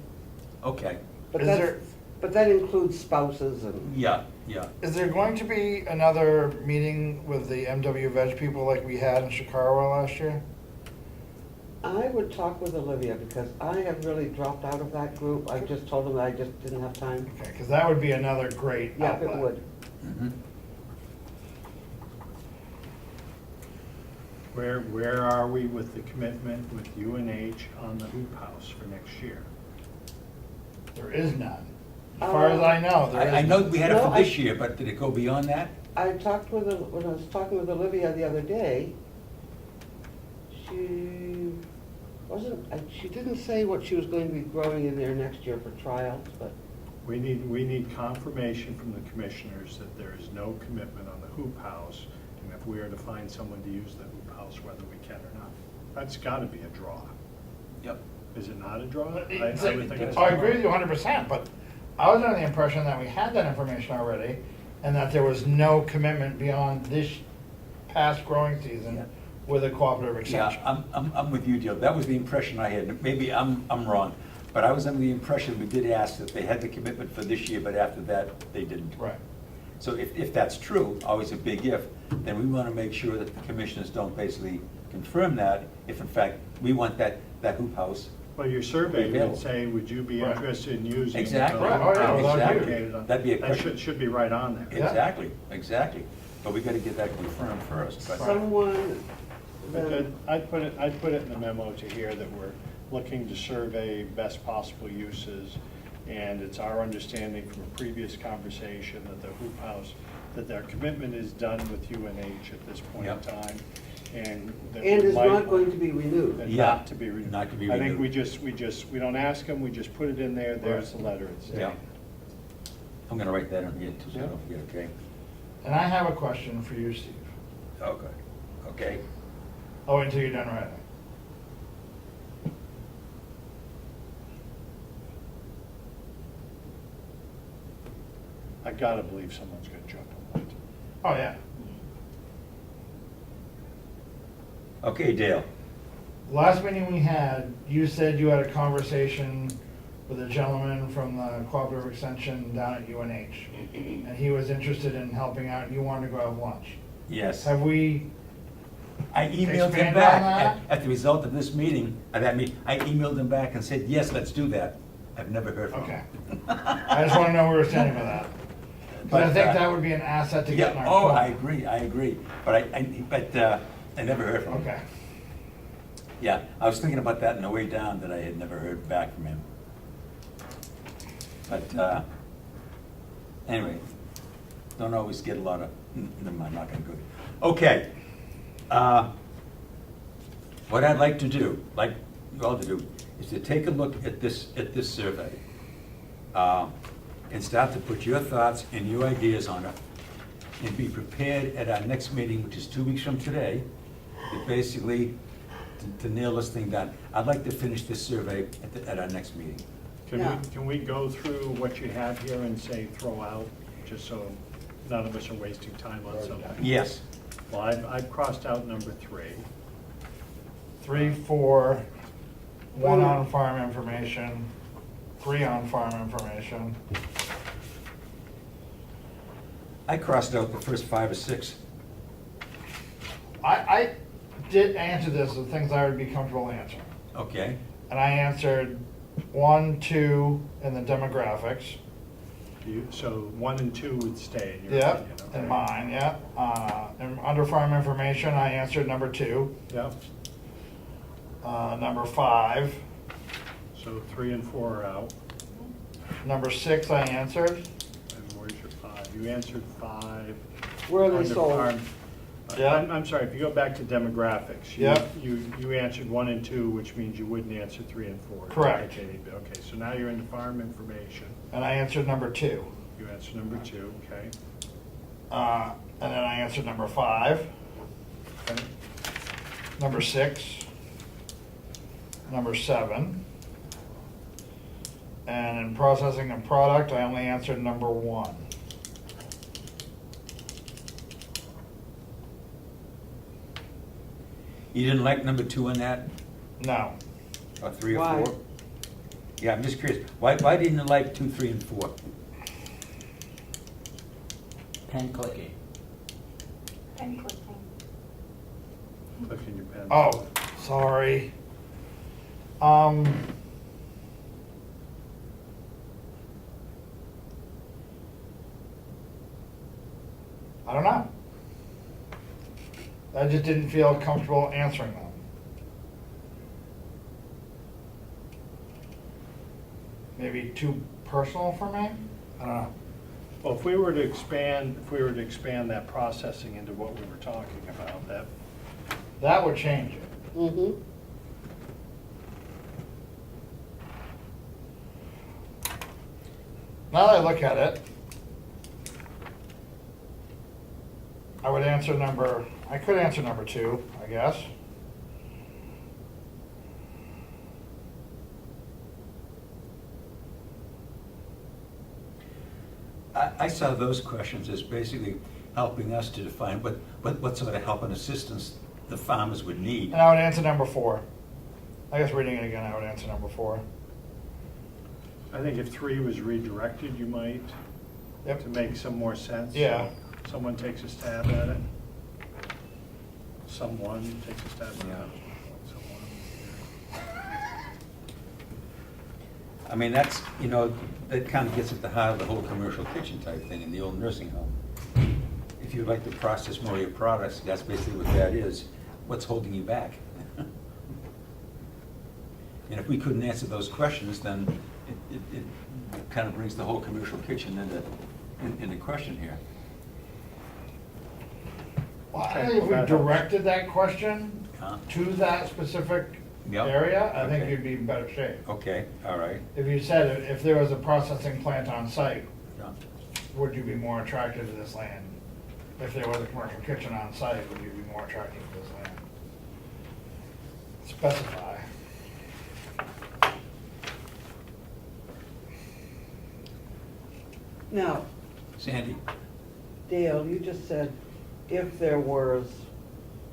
okay. But Is that's, there- but that includes spouses and, Yeah. Is there going to be another meeting with the MW Veg people like we had in Chicago last year? I would talk with Olivia because I have really dropped out of that group. I just told them that I just didn't have time. Okay, because that would be another great Yeah, outlet. it would. Mhm. Where are we with the commitment with UNH on the hoop house for next year? There is none. As far as I know, there is I know none. we had it No, for this year, but did it go beyond that? I talked with, when I was talking with Olivia the other day, she she didn't say what she was going to be growing in there next year for trials, but We need confirmation from the commissioners that there is no commitment on the hoop house, and if we are to find someone to use the hoop house, whether we can or not. That's gotta be a draw. Yep. Is it not a draw? I would think it's. I agree with you 100%, but I was under the impression that we had that information already and that there was no commitment beyond this past growing season Yeah. with a cooperative Yeah, extension. I'm with you, Dale. That was the impression I had. Maybe I'm wrong, but I was under the impression we did ask that they had the commitment for this year, but after that, they didn't. Right. So if that's true, always a big if, then we want to make sure that the commissioners don't basically confirm that, if in fact, we want that hoop house. Well, your survey Available. would say, would you be Right. interested in using? Exactly. Right, oh, yeah, without Exactly. you. That'd be a That question. should be right on there. Yeah. Exactly. But we got to get that confirmed first. But Someone, But then, I'd put it in the memo to here that we're looking to survey best possible uses, and it's our understanding from a previous conversation that the hoop house, that their commitment is done with UNH at this point in Yep. time, and that and we is might not going want- to be renewed. and Yeah, not to be renewed. not to be I think renewed. we don't ask them, we just put it in there, there's the letter, it's Yeah. there. I'm going to write that in here too, so I don't forget, okay? And I have a question for you, Steve. Okay. Oh, until you're done writing. I gotta believe someone's gonna jump on that. Oh, yeah. Okay, Dale. Last meeting we had, you said you had a conversation with a gentleman from the cooperative extension down at UNH. And he was interested in helping out, and you wanted to go have lunch. Yes. Have we, I emailed him Expand back on that? at the result of this meeting, I emailed him back and said, yes, let's do that. I've never heard from okay. him. I just want to know where we're standing with that. But I think that would be an asset to get in Yeah, our. oh, phone. I agree. But I never heard from him. Okay. Yeah, I was thinking about that on the way down, that I had never heard back from him. But, anyway, don't always get a lot of, never mind, not gonna go. Okay. What I'd like to do, like you all to do, is to take a look at this survey, and start to put your thoughts and your ideas on it, and be prepared at our next meeting, which is 2 weeks from today, to basically, to nail this thing down. I'd like to finish this survey at our next meeting. Yeah. Can we go through what you have here and say throw out, just so none of us are wasting time on something? Yes. Well, I've crossed out number 3. 3, 4, 1 on farm information, 3 on farm information. I crossed out the first 5 or 6. I did answer this with things I would be comfortable answering. Okay. And I answered 1, 2 in the demographics. So 1 and 2 would stay in your Yep, opinion? okay? and mine, yep. And under farm information, I answered number 2. Yep, Number 5. so 3 and 4 are out. Number 6 I answered. And where's your 5? You answered 5. Where are they under sold? farm. Yeah. I'm sorry, if you go back to demographics. Yep. You answered 1 and 2, which means you wouldn't answer 3 and 4. Correct. Okay, so now you're into farm information. And I answered number 2. You answered number 2, okay. And then I answered number 5, Okay. number 6, number 7. And in processing and product, I only answered number 1. You didn't like number 2 on that, No. or 3 or Why? 4? Yeah, I'm just curious. Why didn't you like 2, 3, and 4? Pen clicking. And clicking. Click in your pen. Oh, sorry. I don't know. I just didn't feel comfortable answering them. Maybe too personal for me? I don't know. Well, if we were to expand that processing into what we were talking about, That would change it. Mm-hmm. Now that I look at it, I would answer I could answer number 2, I guess. I saw those questions as basically helping us to define what sort of help and assistance the farmers would need. And I would answer number 4. I guess reading it again, I would answer number 4. I think if 3 was redirected, you might, Yep. to make some more sense. Yeah. Someone takes a stab at it. Someone takes a stab at Yeah. it. Someone. I mean, that's, that kind of gets at the heart of the whole commercial kitchen type thing in the old nursing home. If you'd like to process more of your products, that's basically what that is. What's holding you back? And if we couldn't answer those questions, then it kind of brings the whole commercial kitchen into question here. Well, I Okay, think if we that helps. directed that question Huh? to that specific Yep. area, I think Okay. you'd be in better shape. Okay, all right. If you said, if there was a processing plant on site, Yeah. would you be more attracted to this land? If there was a commercial kitchen on site, would you be more attracted to this land? Specify. Now, Sandy? Dale, you just said if there was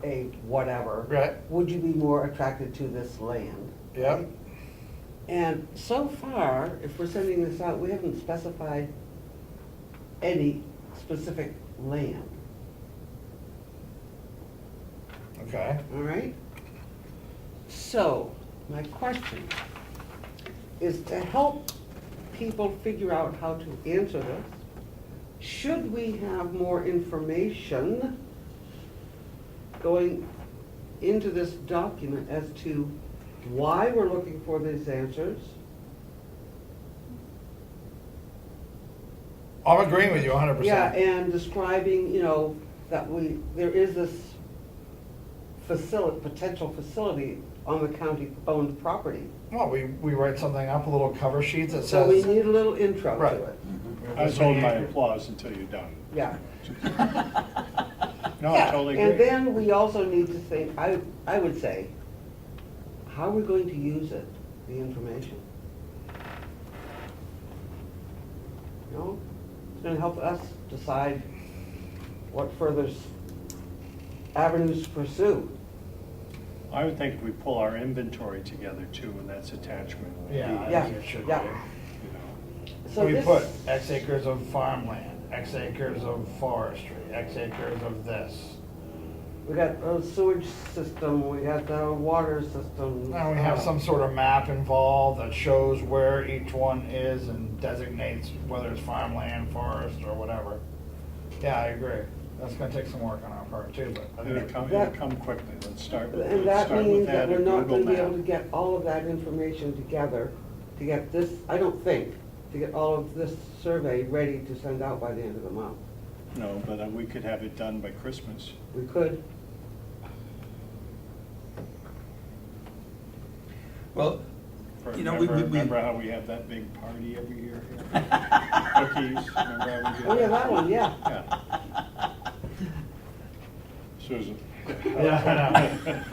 a whatever. Right. Would you be more attracted to this land? Yep. right? And so far, if we're sending this out, we haven't specified any specific land, Okay. all right? So, my question is to help people figure out how to answer this, should we have more information going into this document as to why we're looking for these answers? I'm agreeing with you 100%. Yeah, and describing, that there is this potential facility on the county-owned property. Well, we write something up, a little cover sheet that So we says. need a little intro Right. to it. I was holding my applause until you're done. Yeah. No, I Yeah, totally and agree. then we also need to think, I would say, how are we going to use it, the information? It's gonna help us decide what further avenues to pursue. I would think if we pull our inventory together too, and that's attachment. Yeah, I Yeah, think it should yeah. be. You know. So We this- put X acres of farmland, X acres of forestry, X acres of this. We got a sewage system, we got the water system. And we have some sort of map involved that shows where each one is and designates whether it's farmland, forest, or whatever. Yeah, I agree. That's gonna take some work on our part too, but I It'll think, come quickly, let's start with And that start with means that we're a not Google gonna be able to map. get all of that information together to get this, I don't think, to get all of this survey ready to send out by the end of the month. No, but we could have it done by Christmas. We could. Well, Remember how we have that big party every year here? Cookies, remember how we do Oh, yeah, that one, yeah. Yeah. Susan. yeah, I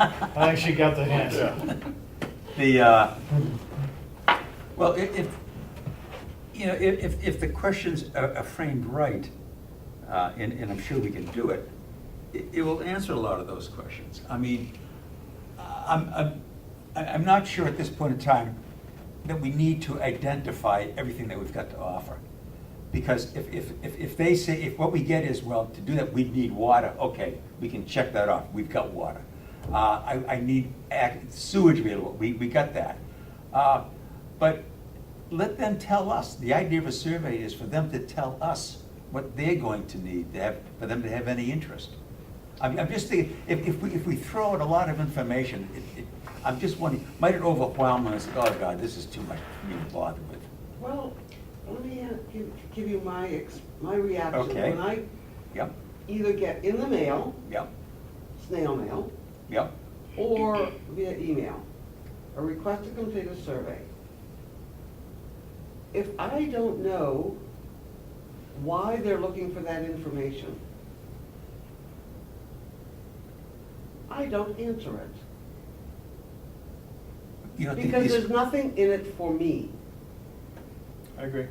know. I think she got the hint. Yeah. Well, if the questions are framed right, and I'm sure we can do it, it will answer a lot of those questions. I mean, I'm not sure at this point in time that we need to identify everything that we've got to offer. Because if they say, if what we get is, well, to do that, we'd need water, okay, we can check that off, we've got water. I need sewage available, we got that. But let them tell us. The idea of a survey is for them to tell us what they're going to need for them to have any interest. I'm just thinking, if we throw out a lot of information, I'm just wondering, might it overwhelm us? Oh God, this is too much for me to bother with. Well, let me give you my reaction. Okay. When I Yep, either get in the mail, yep, snail mail, yep. or via email, a request to complete a survey. If I don't know why they're looking for that information, I don't answer it. You don't think Because these- there's nothing in it for me. I agree.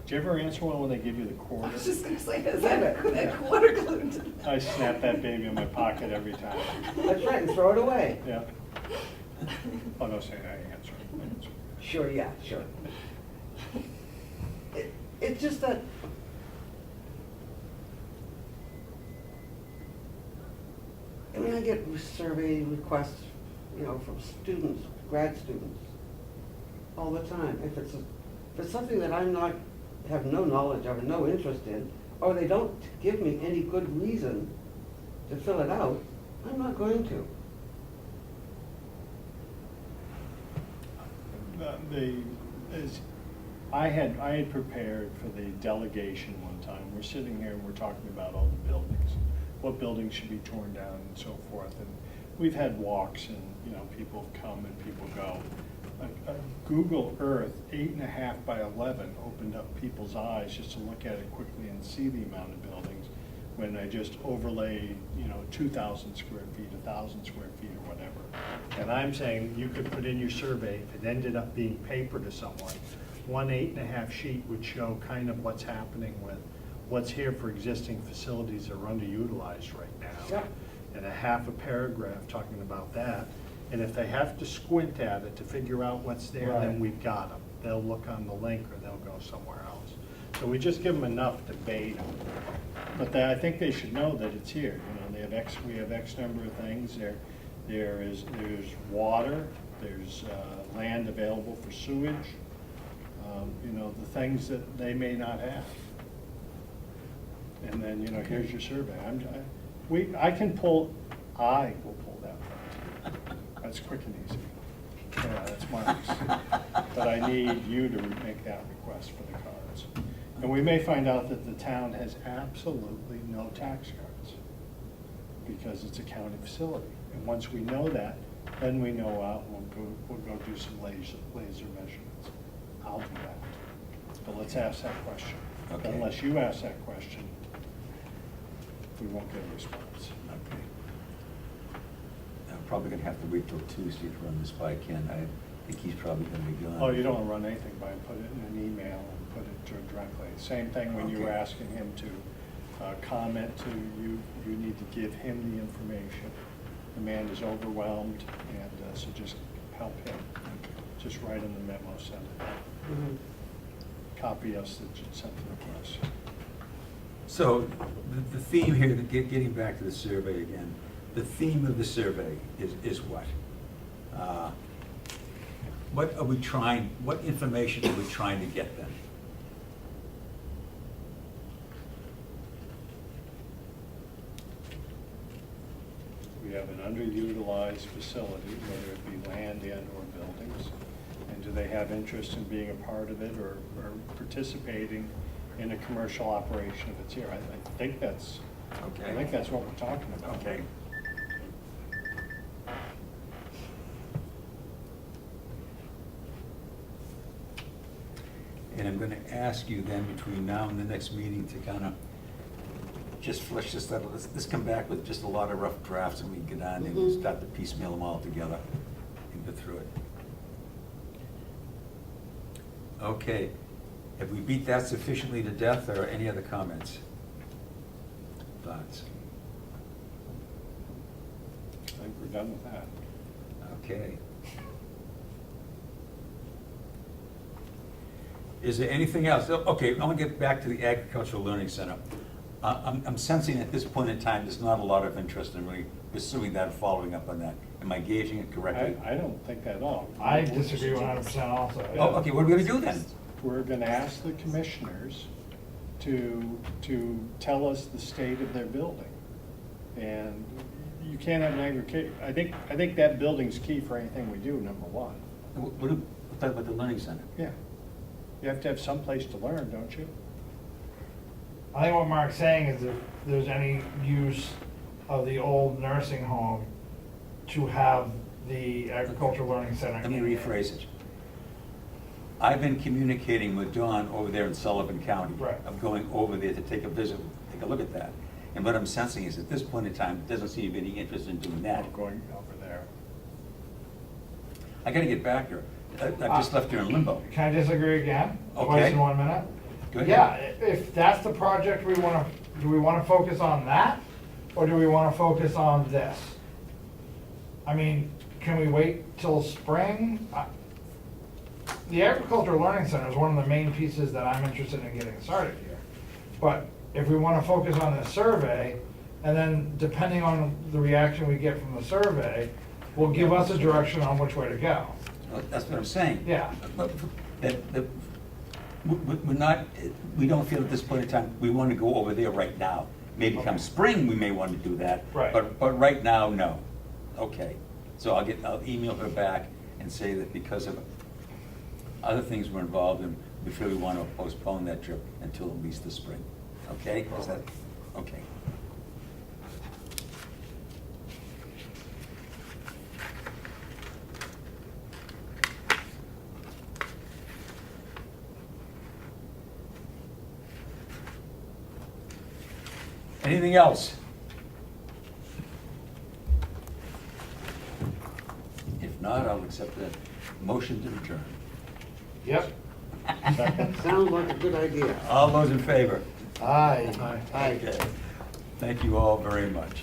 Do you ever answer one when they give you the I quarter? was just gonna say, is that quarter glued to that? I snap that baby in my pocket every time. That's right, and throw it away. Yeah. Oh, no, say I answer. Sure, yeah, sure. It's just that, I mean, I get survey requests, you know, from students, grad students, all the time. If it's something that I'm not, have no knowledge of and no interest in, or they don't give me any good reason to fill it out, I'm not going to. I had prepared for the delegation one time. We're sitting here and we're talking about all the buildings, what buildings should be torn down and so forth. And we've had walks and, you know, people come and people go. Google Earth 8.5 by 11 opened up people's eyes just to look at it quickly and see the amount of buildings. When I just overlaid, you know, 2,000 square feet, 1,000 square feet or whatever. And I'm saying you could put in your survey, if it ended up being paper to someone, 1 8.5 sheet would show kind of what's happening with what's here for existing facilities that are underutilized right now. Yep. And a half a paragraph talking about that. And if they have to squint at it to figure out what's there, then Right. we've got them. They'll look on the link or they'll go somewhere else. So we just give them enough to bait them. But I think they should know that it's here. You know, we have X number of things. There's water, there's land available for sewage, you know, the things that they may not have. And then, you know, here's your survey. I will pull that one. That's quick and easy. Yeah, that's Mark's. But I need you to make that request for the cards. And we may find out that the town has absolutely no tax cards because it's a county facility. And once we know that, then we know we'll go do some laser measurements. I'll do that. But let's ask that question. Okay. Unless you ask that question, we won't get a response. Okay. I'm probably gonna have to wait till Tuesday to run this by Ken. I think he's probably gonna be gone. Oh, you don't wanna run anything by, put it in an email and put it to directly. Same thing when you were Okay. asking him to comment to you, you need to give him the information. The man is overwhelmed, and so just help him. Just write in the memo, send it. Mhm. Copy us that you sent it across. So the theme here, getting back to the survey again, the theme of the survey is what? What information are we trying to get them? We have an underutilized facility, whether it be land and or buildings. And do they have interest in being a part of it or participating in a commercial operation if it's here? I think that's what we're talking about. Okay. And I'm gonna ask you then between now and the next meeting to kind of just flesh this out. Let's come back with just a lot of rough drafts and we can get on and Mhm. start to piecemeal them all together and go through it. Okay, have we beat that sufficiently to death or any other comments? Thoughts? I think we're done with that. Okay. Is there anything else? Okay, I want to get back to the Agricultural Learning Center. I'm sensing at this point in time, there's not a lot of interest in really pursuing that and following up on that. Am I gauging it correctly? I don't think at all. I disagree 100% also. yeah. Oh, okay, what are we gonna do then? We're gonna ask the commissioners to tell us the state of their building. And you can't have an aggregate, I think that building's key for anything we do, number one. We're talking about the Learning Center. Yeah. You have to have some place to learn, don't you? I think what Mark's saying is if there's any use of the old nursing home to have the agricultural learning center. Let me in there. rephrase it. I've been communicating with Dawn over there in Sullivan County. Right. I'm going over there to take a visit, take a look at that. And what I'm sensing is at this point in time, there doesn't seem to be any interest in doing that. I'm going over there. I gotta get back here. I've just left here in limbo. Can I disagree again? Okay. Twice in 1 minute? Go ahead. Yeah, if that's the project do we wanna focus on that? Or do we wanna focus on this? I mean, can we wait till spring? The Agricultural Learning Center is one of the main pieces that I'm interested in getting started here. But if we wanna focus on this survey, and then depending on the reaction we get from the survey, will give us a direction on which way to go. Well, that's what I'm saying. Yeah. We're not, we don't feel at this point in time, we want to go over there right now. Maybe come Okay. spring, we may want to do that. Right. But right now, no. Okay. So I'll email her back and say that because of other things we're involved in, we feel we want to postpone that trip until at least the spring. Okay? Is that, okay. Anything else? If not, I'll accept the motion to adjourn. Yep. Sounds like a good idea. All those in favor? Aye. Aye. Aye. Okay. Thank you all very much.